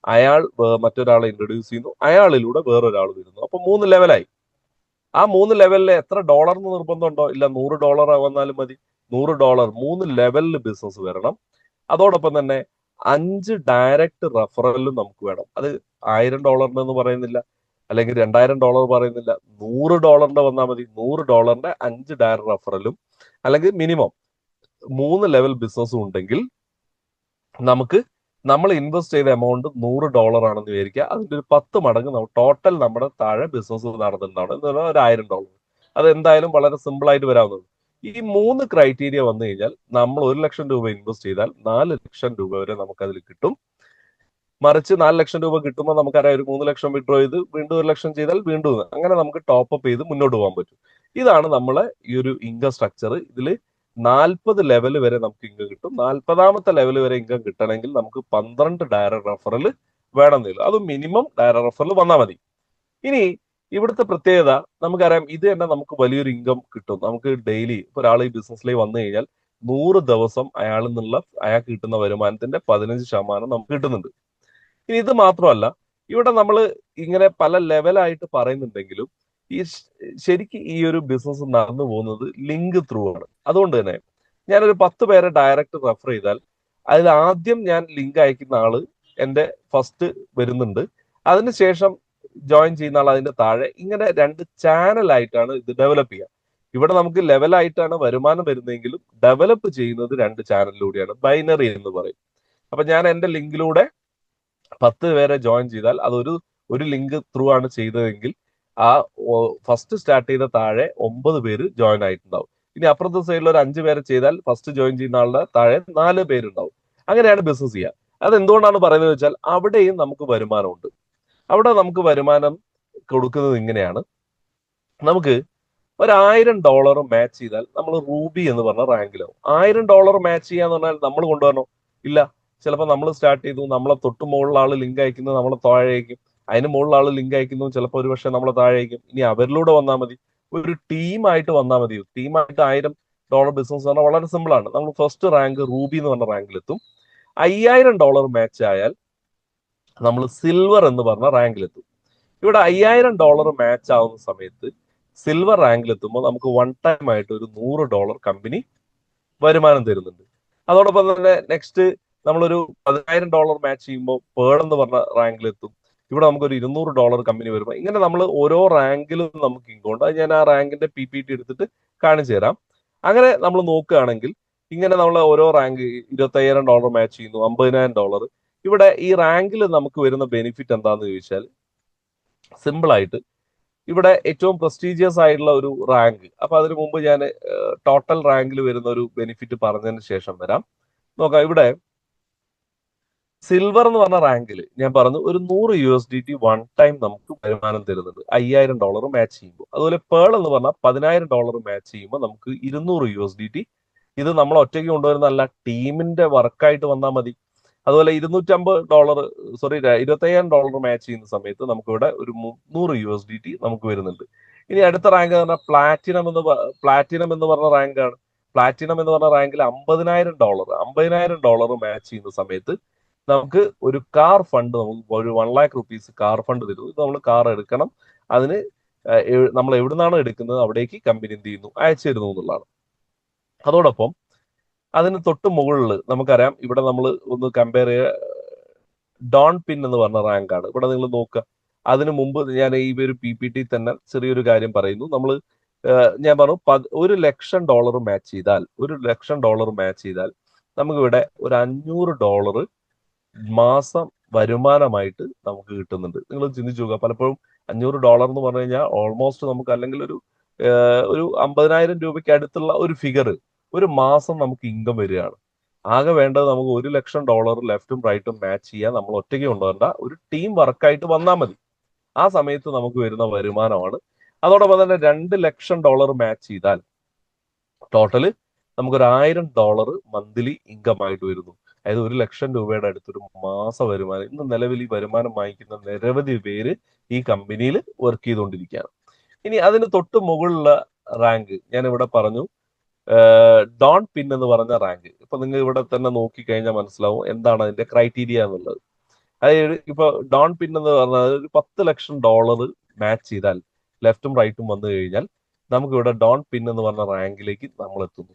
അയാൾ മറ്റൊരാളെ ഇൻട്രൊഡ്യൂസ് ചെയ്യുന്നു, അയാളിലൂടെ വേറൊരാൾ വരുന്നു, അപ്പൊ 3 ലെവലായി. ആ 3 ലെവലിൽ എത്ര ഡോളർ എന്ന് നിർബന്ധമുണ്ടോ? ഇല്ല, $100 വന്നാലും മതി. $100 3 ലെവലിൽ ബിസിനസ് വരണം. അതോടൊപ്പം തന്നെ 5 ഡയറക്റ്റ് റെഫറലും നമുക്ക് വേണം. അത് $1,000 എന്ന് പറയുന്നില്ല, അല്ലെങ്കിൽ $2,000 പറയുന്നില്ല, $100 വന്നാൽ മതി. $100 5 ഡയറക്റ്റ് റെഫറലും, അല്ലെങ്കിൽ മിനിമം 3 ലെവൽ ബിസിനസ്സും ഉണ്ടെങ്കിൽ നമുക്ക്, നമ്മൾ ഇൻവെസ്റ്റ് ചെയ്ത എമൗണ്ട് $100 ആണെന്ന് വിചാരിക്കുക, അതിന്റെ ഒരു 10 മടങ്ങ് ടോട്ടൽ നമ്മുടെ താഴെ ബിസിനസ് നടന്നിട്ടുണ്ടാണ് എന്ന് പറഞ്ഞാൽ ഒരു $1,000. അത് എന്തായാലും വളരെ സിമ്പിൾ ആയിട്ട് വരാവുന്നത്. ഈ 3 ക്രൈറ്റീരിയ വന്നു കഴിഞ്ഞാൽ നമ്മൾ 1,00,000 രൂപ ഇൻവെസ്റ്റ് ചെയ്താൽ 4,00,000 രൂപ വരെ നമുക്ക് അതിൽ കിട്ടും. മറിച്ച് 4,00,000 രൂപ കിട്ടുമ്പോൾ നമുക്കറിയാം, ഒരു 3,00,000 വിഡ്രോ ചെയ്ത് വീണ്ടും 1,00,000 ചെയ്താൽ വീണ്ടും അങ്ങനെ നമുക്ക് ടോപ്പ് അപ്പ് ചെയ്ത് മുന്നോട്ട് പോകാൻ പറ്റും. ഇതാണ് നമ്മളെ ഈ ഒരു ഇൻകം സ്ട്രക്ചർ. ഇതിൽ 40 ലെവൽ വരെ നമുക്ക് ഇൻകം കിട്ടും. 40ാമത്തെ ലെവൽ വരെ ഇൻകം കിട്ടണമെങ്കിൽ നമുക്ക് 12 ഡയറക്റ്റ് റെഫറൽ വേണമെന്നില്ല. അത് മിനിമം ഡയറക്റ്റ് റെഫറൽ വന്നാൽ മതി. ഇനി ഇവിടുത്തെ പ്രത്യേകത നമുക്കറിയാം, ഇത് തന്നെ നമുക്ക് വലിയൊരു ഇൻകം കിട്ടും. നമുക്ക് ഡെയിലി ഒരാൾ ഈ ബിസിനസ്സിലേക്ക് വന്നു കഴിഞ്ഞാൽ 100 ദിവസം അയാൾക്ക് കിട്ടുന്ന വരുമാനത്തിന്റെ 15% നമുക്ക് കിട്ടുന്നുണ്ട്. ഇനി ഇത് മാത്രമല്ല, ഇവിടെ നമ്മൾ ഇങ്ങനെ പല ലെവലായിട്ട് പറയുന്നുണ്ടെങ്കിലും ശരിക്കും ഈ ഒരു ബിസിനസ് നടന്നു പോകുന്നത് ലിങ്ക് ത്രൂ ആണ്. അതുകൊണ്ട് തന്നെ ഞാനൊരു 10 പേരെ ഡയറക്റ്റ് റെഫർ ചെയ്താൽ അതിൽ ആദ്യം ഞാൻ ലിങ്ക് അയക്കുന്ന ആള് എന്റെ ഫസ്റ്റ് വരുന്നുണ്ട്. അതിനുശേഷം ജോയിൻ ചെയ്യുന്ന ആൾ അതിന്റെ താഴെ, ഇങ്ങനെ 2 ചാനലായിട്ടാണ് ഇത് ഡെവലപ്പ് ചെയ്യുക. ഇവിടെ നമുക്ക് ലെവലായിട്ടാണ് വരുമാനം വരുന്നതെങ്കിലും ഡെവലപ്പ് ചെയ്യുന്നത് 2 ചാനലിലൂടെയാണ്, ബൈനറി എന്ന് പറയും. അപ്പൊ ഞാൻ എന്റെ ലിങ്കിലൂടെ 10 പേരെ ജോയിൻ ചെയ്താൽ ഒരു ലിങ്ക് ത്രൂ ആണ് ചെയ്തതെങ്കിൽ ആ ഫസ്റ്റ് സ്റ്റാർട്ട് ചെയ്ത താഴെ 9 പേര് ജോയിൻ ആയിട്ടുണ്ടാവും. ഇനി അപ്പുറത്തെ സൈഡിൽ ഒരു 5 പേരെ ചെയ്താൽ ഫസ്റ്റ് ജോയിൻ ചെയ്യുന്ന ആളുടെ താഴെ 4 പേരുണ്ടാവും. അങ്ങനെയാണ് ബിസിനസ് ചെയ്യുക. അത് എന്തുകൊണ്ടാണ് പറയുന്നത് വെച്ചാൽ, അവിടെയും നമുക്ക് വരുമാനമുണ്ട്. അവിടെ നമുക്ക് വരുമാനം കൊടുക്കുന്നത് ഇങ്ങനെയാണ്. നമുക്ക് ഒരു $1,000 മാച്ച് ചെയ്താൽ നമ്മൾ റൂബി എന്ന് പറഞ്ഞ റാങ്കിലാവും. $1,000 മാച്ച് ചെയ്യാന്ന് പറഞ്ഞാൽ നമ്മൾ കൊണ്ടുവരണോ? ഇല്ല. ചിലപ്പോൾ നമ്മൾ സ്റ്റാർട്ട് ചെയ്തു, നമ്മളെ തൊട്ട് മുകളിൽ ആള് ലിങ്ക് അയക്കുന്നത് നമ്മളെ താഴേക്കും, അതിന് മുകളിൽ ആള് ലിങ്ക് അയക്കുന്നു ചിലപ്പോൾ ഒരു പക്ഷേ നമ്മളെ താഴേക്കും. ഇനി അവരിലൂടെ വന്നാൽ മതി, ഒരു ടീമായിട്ട് വന്നാൽ മതി. ടീമായിട്ട് 1000 ഡോളർ ബിസിനസ് പറഞ്ഞാൽ വളരെ സിമ്പിൾ ആണ്. നമ്മൾ ഫസ്റ്റ് റാങ്ക് റൂബി എന്ന് പറഞ്ഞ റാങ്കിലെത്തും. $5000 മാച്ച് ആയാൽ നമ്മൾ സിൽവർ എന്ന് പറഞ്ഞ റാങ്കിലെത്തും. ഇവിടെ $5000 മാച്ച് ആവുന്ന സമയത്ത് സിൽവർ റാങ്കിലെത്തുമ്പോൾ നമുക്ക് വൺ ടൈം ആയിട്ട് ഒരു $100 കമ്പനി വരുമാനം തരുന്നുണ്ട്. അതോടൊപ്പം തന്നെ നെക്സ്റ്റ് നമ്മളൊരു $10000 മാച്ച് ചെയ്യുമ്പോൾ പേൾ എന്ന് പറഞ്ഞ റാങ്കിലെത്തും. ഇവിടെ നമുക്കൊരു $200 കമ്പനി വരുമ്പോൾ ഇങ്ങനെ നമ്മൾ ഓരോ റാങ്കിലും നമുക്ക് ഇങ്ങോട്ട്, അത് ഞാൻ ആ റാങ്കിന്റെ PPT എടുത്തിട്ട് കാണിച്ചു തരാം. അങ്ങനെ നമ്മൾ നോക്കുകയാണെങ്കിൽ ഇങ്ങനെ നമ്മൾ ഓരോ റാങ്ക് $25000 മാച്ച് ചെയ്യുന്നു, $50000. ഇവിടെ ഈ റാങ്കിൽ നമുക്ക് വരുന്ന ബെനിഫിറ്റ് എന്താണെന്ന് ചോദിച്ചാൽ സിമ്പിൾ ആയിട്ട് ഇവിടെ ഏറ്റവും പ്രസ്റ്റീജിയസ് ആയിട്ടുള്ള ഒരു റാങ്ക്. അപ്പൊ അതിനു മുമ്പ് ഞാൻ ടോട്ടൽ റാങ്കിൽ വരുന്ന ഒരു ബെനിഫിറ്റ് പറഞ്ഞതിന് ശേഷം വരാം. നോക്കാം, ഇവിടെ സിൽവർ എന്ന് പറഞ്ഞ റാങ്കിൽ ഞാൻ പറഞ്ഞു ഒരു $100 വൺ ടൈം നമുക്ക് വരുമാനം തരുന്നുണ്ട് $5000 മാച്ച് ചെയ്യുമ്പോൾ. അതുപോലെ പേൾ എന്ന് പറഞ്ഞാൽ $10000 മാച്ച് ചെയ്യുമ്പോൾ നമുക്ക് $200. ഇത് നമ്മൾ ഒറ്റയ്ക്ക് കൊണ്ടുവരുന്നതല്ല, ടീമിന്റെ വർക്കായിട്ട് വന്നാൽ മതി. അതുപോലെ $2500 മാച്ച് ചെയ്യുന്ന സമയത്ത് നമുക്ക് ഇവിടെ ഒരു $300 നമുക്ക് വരുന്നുണ്ട്. ഇനി അടുത്ത റാങ്ക് പറഞ്ഞാൽ പ്ലാറ്റിനം എന്ന് പറഞ്ഞ റാങ്കാണ്. പ്ലാറ്റിനം എന്ന് പറഞ്ഞ റാങ്കിൽ $50000 മാച്ച് ചെയ്യുന്ന സമയത്ത് നമുക്ക് ഒരു കാർ ഫണ്ട്, നമുക്ക് ഒരു ₹1,00,000 കാർ ഫണ്ട് തരുന്നു. ഇത് നമ്മൾ കാർ എടുക്കണം, അതിന് നമ്മൾ എവിടുന്നാണ് എടുക്കുന്നത് അവിടേക്ക് കമ്പനി എന്ത് ചെയ്യുന്നു, അയച്ചു തരുന്നു എന്നുള്ളതാണ്. അതോടൊപ്പം അതിന് തൊട്ട് മുകളിൽ നമുക്കറിയാം, ഇവിടെ നമ്മൾ ഒന്ന് കമ്പയർ ചെയ്യുക, ഡോൺ പിൻ എന്ന് പറഞ്ഞ റാങ്കാണ്. ഇവിടെ നിങ്ങൾ നോക്കുക, അതിനു മുമ്പ് ഞാൻ ഈ ഒരു PPT തന്നെ ചെറിയൊരു കാര്യം പറയുന്നു. നമ്മൾ ഞാൻ പറഞ്ഞു $1,00,000 മാച്ച് ചെയ്താൽ മാച്ച് ചെയ്താൽ നമുക്ക് ഇവിടെ ഒരു $500 മാസം വരുമാനമായിട്ട് നമുക്ക് കിട്ടുന്നുണ്ട്. നിങ്ങൾ ചിന്തിച്ചു നോക്കുക, പലപ്പോഴും $500 എന്ന് പറഞ്ഞു കഴിഞ്ഞാൽ ഓൾമോസ്റ്റ് നമുക്ക് അല്ലെങ്കിൽ ഒരു 50,000 രൂപയ്ക്ക് അടുത്തുള്ള ഒരു ഫിഗർ ഒരു മാസം നമുക്ക് ഇൻകം വരികയാണ്. ആകെ വേണ്ടത് നമുക്ക് $1,00,000 ലെഫ്റ്റും റൈറ്റും മാച്ച് ചെയ്യാൻ നമ്മൾ ഒറ്റയ്ക്ക് കൊണ്ടുവരേണ്ട, ഒരു ടീം വർക്കായിട്ട് വന്നാൽ മതി. ആ സമയത്ത് നമുക്ക് വരുന്ന വരുമാനമാണ്. അതോടൊപ്പം തന്നെ $2,00,000 മാച്ച് ചെയ്താൽ ടോട്ടല് നമുക്കൊരു $1,000 മന്ത്ലി ഇൻകം ആയിട്ട് വരുന്നു. അതായത് $1,00,000 അടുത്തൊരു മാസ വരുമാനം. ഇന്ന് നിലവിൽ ഈ വരുമാനം വാങ്ങിക്കുന്ന നിരവധി പേര് ഈ കമ്പനിയിൽ വർക്ക് ചെയ്തുകൊണ്ടിരിക്കുകയാണ്. ഇനി അതിന് തൊട്ട് മുകളിലുള്ള റാങ്ക് ഞാൻ ഇവിടെ പറഞ്ഞു, ഡോൺ പിൻ എന്ന് പറഞ്ഞ റാങ്ക്. ഇപ്പൊ നിങ്ങൾ ഇവിടെ തന്നെ നോക്കിക്കഴിഞ്ഞാൽ മനസ്സിലാവും എന്താണ് അതിന്റെ ക്രൈറ്റീരിയ എന്നുള്ളത്. അതായത് ഇപ്പൊ ഡോൺ പിൻ എന്ന് പറഞ്ഞാൽ ഒരു $10,00,000 മാച്ച് ചെയ്താൽ ലെഫ്റ്റും റൈറ്റും വന്നു കഴിഞ്ഞാൽ നമുക്ക് ഇവിടെ ഡോൺ പിൻ എന്ന് പറഞ്ഞ റാങ്കിലേക്ക് നമ്മൾ എത്തുന്നു.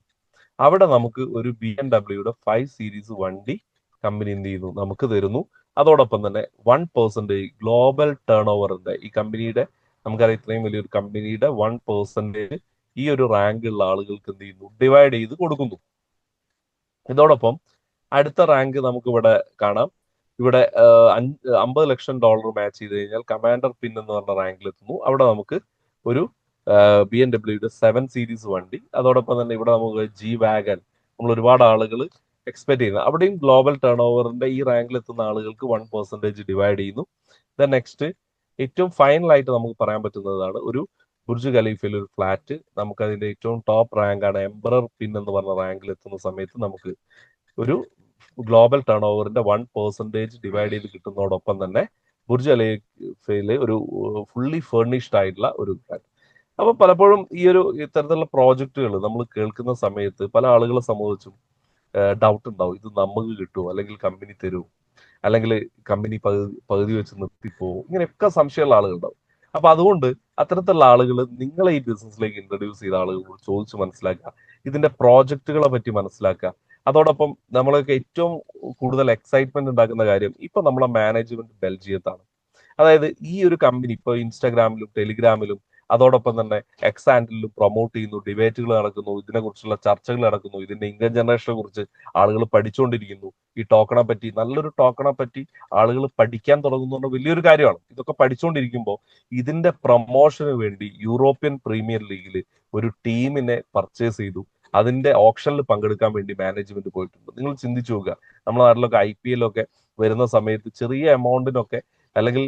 അവിടെ നമുക്ക് ഒരു BMW 5 സീരീസ് വണ്ടി കമ്പനി എന്ത് ചെയ്യുന്നു, നമുക്ക് തരുന്നു. അതോടൊപ്പം തന്നെ 1% ഗ്ലോബൽ ടേൺ ഓവറിന്റെ ഈ കമ്പനിയുടെ, നമുക്കറിയാം ഇത്രയും വലിയൊരു കമ്പനിയുടെ 1% ഈ ഒരു റാങ്കുള്ള ആളുകൾക്ക് എന്ത് ചെയ്യുന്നു, ഡിവൈഡ് ചെയ്ത് കൊടുക്കുന്നു. ഇതോടൊപ്പം അടുത്ത റാങ്ക് നമുക്ക് ഇവിടെ കാണാം. ഇവിടെ $50,00,000 മാച്ച് ചെയ്ത് കഴിഞ്ഞാൽ കമാൻഡർ പിൻ എന്ന് പറഞ്ഞ റാങ്കിൽ എത്തുന്നു. അവിടെ നമുക്ക് ഒരു BMW 7 സീരീസ് വണ്ടി, അതോടൊപ്പം തന്നെ ഇവിടെ നമുക്ക് G-Wagon, നമ്മൾ ഒരുപാട് ആളുകൾ എക്സ്പെക്ട് ചെയ്യുന്നത്, അവിടെയും ഗ്ലോബൽ ടേൺ ഓവറിന്റെ ഈ റാങ്കിൽ എത്തുന്ന ആളുകൾക്ക് 1% ഡിവൈഡ് ചെയ്യുന്നു. ദെൻ നെക്സ്റ്റ് ഏറ്റവും ഫൈനൽ ആയിട്ട് നമുക്ക് പറയാൻ പറ്റുന്നതാണ് ഒരു ബുർജ് ഖലീഫയിൽ ഒരു ഫ്ലാറ്റ്. നമുക്ക് അതിന്റെ ഏറ്റവും ടോപ്പ് റാങ്കാണ് എംബറർ പിൻ എന്ന് പറഞ്ഞ റാങ്കിൽ എത്തുന്ന സമയത്ത് നമുക്ക് ഒരു ഗ്ലോബൽ ടേൺ ഓവറിന്റെ 1% ഡിവൈഡ് ചെയ്ത് കിട്ടുന്നതോടൊപ്പം തന്നെ ബുർജ് ഖലീഫയിലെ ഒരു ഫുള്ളി ഫേർണിഷ്ഡ് ആയിട്ടുള്ള ഒരു ഫ്ലാറ്റ്. അപ്പൊ പലപ്പോഴും ഈ ഒരു ഇത്തരത്തിലുള്ള പ്രോജക്റ്റുകൾ നമ്മൾ കേൾക്കുന്ന സമയത്ത് പല ആളുകളെ സംബന്ധിച്ചും ഡൗട്ട് ഉണ്ടാവും, ഇത് നമുക്ക് കിട്ടുമോ, അല്ലെങ്കിൽ കമ്പനി തരുമോ, അല്ലെങ്കിൽ കമ്പനി പകുതി വെച്ച് നിർത്തിപ്പോവും, ഇങ്ങനെയൊക്കെ സംശയമുള്ള ആളുകളുണ്ടാവും. അപ്പൊ അതുകൊണ്ട് അത്തരത്തിലുള്ള ആളുകൾ നിങ്ങളെ ഈ ബിസിനസ്സിലേക്ക് ഇൻട്രൊഡ്യൂസ് ചെയ്ത ആളുകളോട് ചോദിച്ച് മനസ്സിലാക്കുക, ഇതിന്റെ പ്രോജക്റ്റുകളെ പറ്റി മനസ്സിലാക്കുക. അതോടൊപ്പം നമ്മളൊക്കെ ഏറ്റവും കൂടുതൽ എക്സൈറ്റ്മെന്റ് ഉണ്ടാക്കുന്ന കാര്യം, ഇപ്പൊ നമ്മളെ മാനേജ്മെന്റ് ബെൽജിയത്താണ്. അതായത് ഈ ഒരു കമ്പനി ഇപ്പൊ ഇൻസ്റ്റാഗ്രാമിലും ടെലിഗ്രാമിലും അതോടൊപ്പം തന്നെ എക്സ് ഹാൻഡിലും പ്രൊമോട്ട് ചെയ്യുന്നു, ഡിബേറ്റുകൾ നടക്കുന്നു, ഇതിനെക്കുറിച്ചുള്ള ചർച്ചകൾ നടക്കുന്നു, ഇതിന്റെ ഇൻകം ജനറേഷനെ കുറിച്ച് ആളുകൾ പഠിച്ചുകൊണ്ടിരിക്കുന്നു. ഈ ടോക്കണെ പറ്റി, നല്ലൊരു ടോക്കണെ പറ്റി ആളുകൾ പഠിക്കാൻ തുടങ്ങുന്ന വലിയൊരു കാര്യമാണ്. ഇതൊക്കെ പഠിച്ചുകൊണ്ടിരിക്കുമ്പോൾ ഇതിന്റെ പ്രൊമോഷന് വേണ്ടി യൂറോപ്യൻ പ്രീമിയർ ലീഗിൽ ഒരു ടീമിനെ പർച്ചേസ് ചെയ്തു. അതിന്റെ ഓപ്ഷനിൽ പങ്കെടുക്കാൻ വേണ്ടി മാനേജ്മെന്റ് പോയിട്ടുണ്ട്. നിങ്ങൾ ചിന്തിച്ചു നോക്കുക, നമ്മുടെ നാട്ടിലൊക്കെ IPL ഒക്കെ വരുന്ന സമയത്ത് ചെറിയ എമൗണ്ടിനൊക്കെ, അല്ലെങ്കിൽ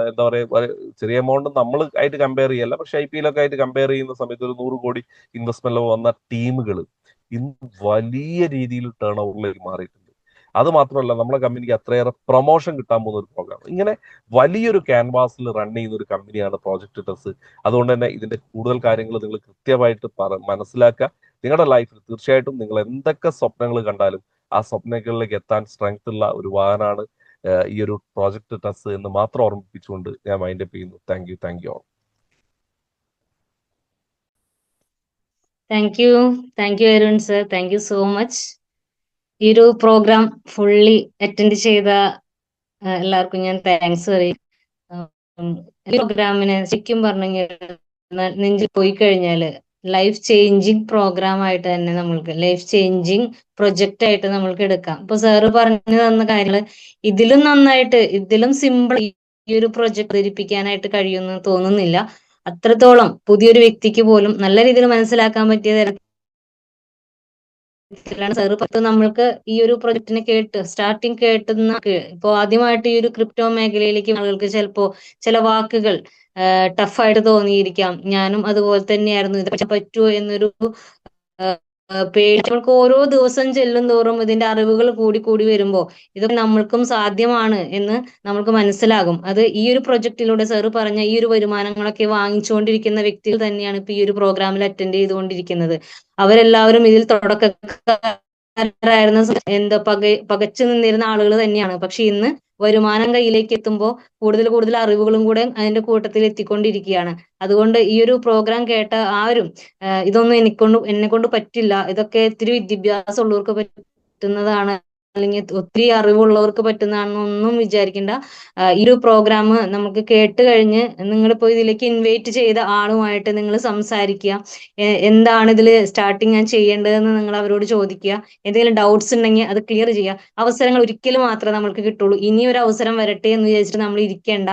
എന്താ പറയുക, ചെറിയ എമൗണ്ട് നമ്മൾ ആയിട്ട് കമ്പയർ ചെയ്യല്ല, പക്ഷെ IPL ഒക്കെ ആയിട്ട് കമ്പയർ ചെയ്യുന്ന സമയത്ത് ഒരു 100 കോടി ഇൻവെസ്റ്റ്മെന്റ് വന്ന ടീമുകൾ ഇന്ന് വലിയ രീതിയിൽ ടേൺ ഓവറിലേക്ക് മാറിയിട്ടുണ്ട്. അത് മാത്രമല്ല, നമ്മുടെ കമ്പനിക്ക് അത്രയേറെ പ്രൊമോഷൻ കിട്ടാൻ പോകുന്ന ഒരു പ്രോഗ്രാം. ഇങ്ങനെ വലിയൊരു ക്യാൻവാസിൽ റൺ ചെയ്യുന്ന ഒരു കമ്പനിയാണ് പ്രോജക്റ്റ് ടെസ്. അതുകൊണ്ട് തന്നെ ഇതിന്റെ കൂടുതൽ കാര്യങ്ങൾ നിങ്ങൾ കൃത്യമായിട്ട് മനസ്സിലാക്കുക. നിങ്ങളുടെ ലൈഫിൽ തീർച്ചയായിട്ടും നിങ്ങൾ എന്തൊക്കെ സ്വപ്നങ്ങൾ കണ്ടാലും ആ സ്വപ്നങ്ങളിലേക്ക് എത്താൻ സ്ട്രെങ്ത് ഉള്ള ഒരു വാഹനമാണ് ഈ ഒരു പ്രോജക്ട് ടെസ് എന്ന് മാത്രം ഓർമ്മിപ്പിച്ചുകൊണ്ട് ഞാൻ മൈൻഡ് അപ്പ് ചെയ്യുന്നു. Thank you all. Thank you Arun sir, thank you so much. ഈ ഒരു പ്രോഗ്രാം ഫുള്ളി അറ്റൻഡ് ചെയ്ത എല്ലാവർക്കും ഞാൻ താങ്ക്സ് പറയും. പ്രോഗ്രാമിന് ശരിക്കും പറഞ്ഞു നെഞ്ചിൽ പോയി കഴിഞ്ഞാല് ലൈഫ് ചേഞ്ചിങ് പ്രോഗ്രാം ആയിട്ട് തന്നെ നമ്മൾക്ക് ലൈഫ് ചേഞ്ചിങ് പ്രൊജക്റ്റ് ആയിട്ട് നമ്മൾക്ക് എടുക്കാം. ഇപ്പൊ സാറ് പറഞ്ഞു തന്ന കാര്യങ്ങള് ഇതിലും നന്നായിട്ട് ഇതിലും സിമ്പിൾ ഈ ഒരു പ്രൊജക്ട് ധരിപ്പിക്കാനായിട്ട് കഴിയുമെന്ന് തോന്നുന്നില്ല. അത്രത്തോളം പുതിയൊരു വ്യക്തിക്ക് പോലും നല്ല രീതിയിൽ മനസ്സിലാക്കാൻ പറ്റിയ സാറ് പത്ത് നമ്മൾക്ക് ഈ ഒരു പ്രൊജക്ടിനെ സ്റ്റാർട്ടിങ് കേട്ടുന്ന ഇപ്പൊ ആദ്യമായിട്ട് ഈ ഒരു ക്രിപ്റ്റോ മേഖലയിലേക്ക് ആളുകൾക്ക് ചിലപ്പോ ചില വാക്കുകൾ ടഫായിട്ട് തോന്നിയിരിക്കാം. ഞാനും അതുപോലെ തന്നെയായിരുന്നു. ഇത് പറ്റുമോ എന്നൊരു പേടി. നമ്മൾക്ക് ഓരോ ദിവസം ചെല്ലും തോറും ഇതിന്റെ അറിവുകൾ കൂടി കൂടി വരുമ്പോ ഇതൊക്കെ നമ്മൾക്കും സാധ്യമാണ് എന്ന് നമ്മൾക്ക് മനസ്സിലാകും. അത് ഈ ഒരു പ്രൊജക്ടിലൂടെ സാറ് പറഞ്ഞ ഈ ഒരു വരുമാനങ്ങളൊക്കെ വാങ്ങിച്ചുകൊണ്ടിരിക്കുന്ന വ്യക്തികൾ തന്നെയാണ് ഇപ്പൊ ഈ ഒരു പ്രോഗ്രാമിൽ അറ്റൻഡ് ചെയ്തുകൊണ്ടിരിക്കുന്നത്. അവരെല്ലാവരും ഇതിൽ തുടക്കക്കാരായിരുന്ന പകച്ചു നിന്നിരുന്ന ആളുകൾ തന്നെയാണ്. പക്ഷെ ഇന്ന് വരുമാനം കയ്യിലേക്ക് എത്തുമ്പോൾ കൂടുതൽ കൂടുതൽ അറിവുകളും കൂടെ അതിന്റെ കൂട്ടത്തിൽ എത്തിക്കൊണ്ടിരിക്കുകയാണ്. അതുകൊണ്ട് ഈ ഒരു പ്രോഗ്രാം കേട്ട ആരും ഇതൊന്നും എന്നെ കൊണ്ട് പറ്റില്ല, ഇതൊക്കെ ഇത്തിരി വിദ്യാഭ്യാസം ഉള്ളവർക്ക് പറ്റുന്നതാണ്, അല്ലെങ്കിൽ ഒത്തിരി അറിവുള്ളവർക്ക് പറ്റുന്നതാണെന്നൊന്നും വിചാരിക്കേണ്ട. ഈ ഒരു പ്രോഗ്രാം നമുക്ക് കേട്ട് കഴിഞ്ഞ് നിങ്ങളിപ്പോ ഇതിലേക്ക് ഇൻവൈറ്റ് ചെയ്ത ആളുമായിട്ട് നിങ്ങൾ സംസാരിക്കുക. എന്താണ് ഇതിൽ സ്റ്റാർട്ടിങ് ഞാൻ ചെയ്യേണ്ടതെന്ന് നിങ്ങൾ അവരോട് ചോദിക്കുക. എന്തെങ്കിലും ഡൗട്ട്സ് ഉണ്ടെങ്കിൽ അത് ക്ലിയർ ചെയ്യുക. അവസരങ്ങൾ ഒരിക്കലും മാത്രമേ നമ്മൾക്ക് കിട്ടുള്ളൂ. ഇനിയൊരു അവസരം വരട്ടെ എന്ന് വിചാരിച്ചിട്ട് നമ്മൾ ഇരിക്കേണ്ട.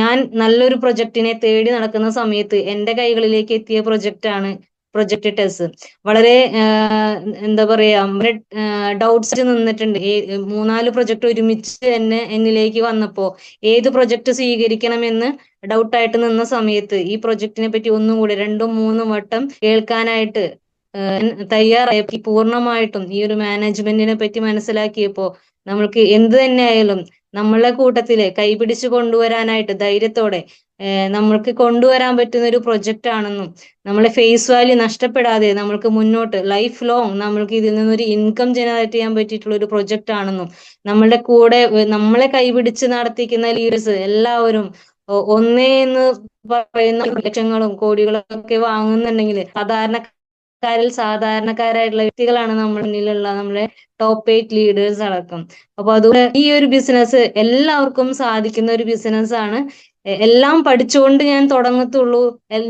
ഞാൻ നല്ലൊരു പ്രൊജക്ടിനെ തേടി നടക്കുന്ന സമയത്ത് എന്റെ കൈകളിലേക്ക് എത്തിയ പ്രൊജക്റ്റാണ് പ്രൊജക്ട് ടെസ്. വളരെ എന്താ പറയാ ഡൗട്ട്സ് നിന്നിട്ടുണ്ട്. മൂന്നാല് പ്രൊജക്ട് ഒരുമിച്ച് തന്നെ എന്നിലേക്ക് വന്നപ്പോ ഏത് പ്രൊജക്ട് സ്വീകരിക്കണമെന്ന് ഡൗട്ടായിട്ട് നിന്ന സമയത്ത് ഈ പ്രൊജക്ടിനെ പറ്റി ഒന്നും കൂടി 2-3 വട്ടം കേൾക്കാനായിട്ട് തയ്യാറായി പൂർണ്ണമായിട്ടും ഈ ഒരു മാനേജ്മെന്റിനെ പറ്റി മനസ്സിലാക്കിയപ്പോ നമ്മൾക്ക് എന്ത് തന്നെ ആയാലും നമ്മളെ കൂട്ടത്തില് കൈപിടിച്ചു കൊണ്ടുവരാനായിട്ട് ധൈര്യത്തോടെ നമ്മൾക്ക് കൊണ്ടുവരാൻ പറ്റുന്ന ഒരു പ്രൊജക്റ്റ് ആണെന്നും നമ്മളെ ഫേസ് വാല്യൂ നഷ്ടപ്പെടാതെ നമ്മൾക്ക് മുന്നോട്ട് ലൈഫ് ലോങ് നമ്മൾക്ക് ഇതിൽ നിന്നൊരു ഇൻകം ജനറേറ്റ് ചെയ്യാൻ പറ്റിയിട്ടുള്ള ഒരു പ്രൊജക്റ്റ് ആണെന്നും നമ്മളുടെ കൂടെ നമ്മളെ കൈപിടിച്ച് നടത്തിക്കുന്ന ലീഡേഴ്സ് എല്ലാവരും ഒന്നേ എന്ന് പറയുന്ന ലക്ഷങ്ങളും കോടികളും ഒക്കെ വാങ്ങുന്നുണ്ടെങ്കിൽ സാധാരണക്കാരായിട്ടുള്ള വ്യക്തികളാണ് നമ്മുടെ മുന്നിലുള്ള നമ്മളെ ടോപ്പ് 8 ലീഡേഴ്സ് അടക്കം. അപ്പൊ അതുകൊണ്ട് ഈ ഒരു ബിസിനസ് എല്ലാവർക്കും സാധിക്കുന്ന ഒരു ബിസിനസ് ആണ്. എല്ലാം പഠിച്ചുകൊണ്ട് ഞാൻ തുടങ്ങത്തുള്ളൂ,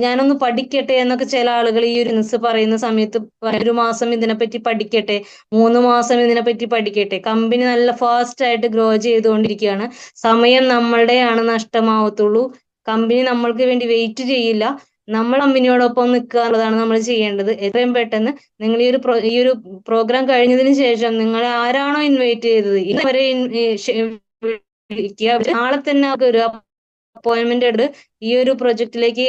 ഞാനൊന്ന് പഠിക്കട്ടെ എന്നൊക്കെ ചില ആളുകൾ ഈ ഒരു ബിസിനസ് പറയുന്ന സമയത്ത് 1 മാസം ഇതിനെപ്പറ്റി പഠിക്കട്ടെ, 3 മാസം ഇതിനെപ്പറ്റി പഠിക്കട്ടെ. കമ്പനി നല്ല ഫാസ്റ്റ് ആയിട്ട് ഗ്രോ ചെയ്തുകൊണ്ടിരിക്കുകയാണ്. സമയം നമ്മളുടെയാണ് നഷ്ടമാവത്തുള്ളൂ. കമ്പനി നമ്മൾക്ക് വേണ്ടി വെയിറ്റ് ചെയ്യില്ല. നമ്മൾ കമ്പനിയോടൊപ്പം നിൽക്കുക എന്നുള്ളതാണ് നമ്മൾ ചെയ്യേണ്ടത്. എത്രയും പെട്ടെന്ന് നിങ്ങൾ ഈ ഒരു പ്രോഗ്രാം കഴിഞ്ഞതിന് ശേഷം നിങ്ങളെ ആരാണോ ഇൻവൈറ്റ് ചെയ്തത് ഇതുവരെ നാളെ തന്നെ ഒരു അപ്പോയിന്റ്മെന്റ് എടുത്ത് ഈ ഒരു പ്രൊജക്റ്റിലേക്ക്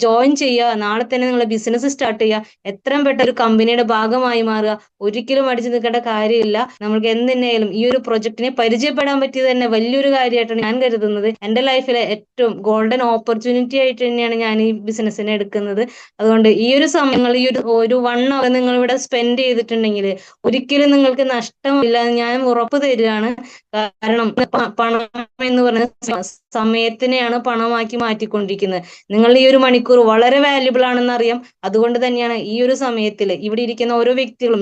ജോയിൻ ചെയ്യുക. നാളെ തന്നെ നിങ്ങളെ ബിസിനസ് സ്റ്റാർട്ട് ചെയ്യുക. എത്രയും പെട്ടെന്ന് ഒരു കമ്പനിയുടെ ഭാഗമായി മാറുക. ഒരിക്കലും അടിച്ചു നിൽക്കേണ്ട കാര്യമില്ല. നമുക്ക് എന്തിനായാലും ഈ ഒരു പ്രൊജക്ടിനെ പരിചയപ്പെടാൻ പറ്റിയത് തന്നെ വലിയൊരു കാര്യമായിട്ടാണ് ഞാൻ കരുതുന്നത്. എന്റെ ലൈഫിലെ ഏറ്റവും ഗോൾഡൻ ഓപ്പർച്യൂണിറ്റി ആയിട്ട് തന്നെയാണ് ഞാൻ ഈ ബിസിനസ്സിനെ എടുക്കുന്നത്. അതുകൊണ്ട് ഈ ഒരു സമയങ്ങൾ ഈ ഒരു 1 അവർ നിങ്ങൾ ഇവിടെ സ്പെൻഡ് ചെയ്തിട്ടുണ്ടെങ്കിൽ ഒരിക്കലും നിങ്ങൾക്ക് നഷ്ടമില്ല എന്ന് ഞാൻ ഉറപ്പ് തരികയാണ്. കാരണം പണം എന്ന് പറഞ്ഞ സമയത്തിനെയാണ് പണമാക്കി മാറ്റിക്കൊണ്ടിരിക്കുന്നത്. നിങ്ങൾ ഈ ഒരു മണിക്കൂർ വളരെ വാല്യുബിൾ ആണെന്ന് അറിയാം. അതുകൊണ്ട് തന്നെയാണ് ഈ ഒരു സമയത്തിൽ ഇവിടെ ഇരിക്കുന്ന ഓരോ വ്യക്തികളും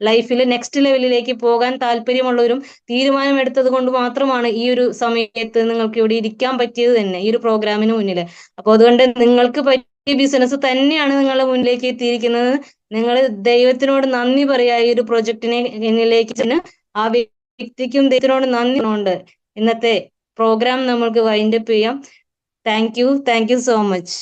ലൈഫിൽ നെക്സ്റ്റ് ലെവലിലേക്ക് പോകാൻ താല്പര്യമുള്ളവരും തീരുമാനമെടുത്തത് കൊണ്ട് മാത്രമാണ് ഈ ഒരു സമയത്ത് നിങ്ങൾക്ക് ഇവിടെ ഇരിക്കാൻ പറ്റിയത് തന്നെ ഈ ഒരു പ്രോഗ്രാമിന് മുന്നിൽ. അപ്പൊ അതുകൊണ്ട് നിങ്ങൾക്ക് പറ്റിയ ബിസിനസ് തന്നെയാണ് നിങ്ങളുടെ മുന്നിലേക്ക് എത്തിയിരിക്കുന്നത്. നിങ്ങൾ ദൈവത്തിനോട് നന്ദി പറയാ. ഈ ഒരു പ്രൊജക്ടിനെ എന്നിലേക്ക് ആ വ്യക്തിക്കും ദൈവത്തിനോട് നന്ദി കൊണ്ട് ഇന്നത്തെ പ്രോഗ്രാം നമ്മൾക്ക് വൈൻഡപ്പ് ചെയ്യാം. Thank you so much.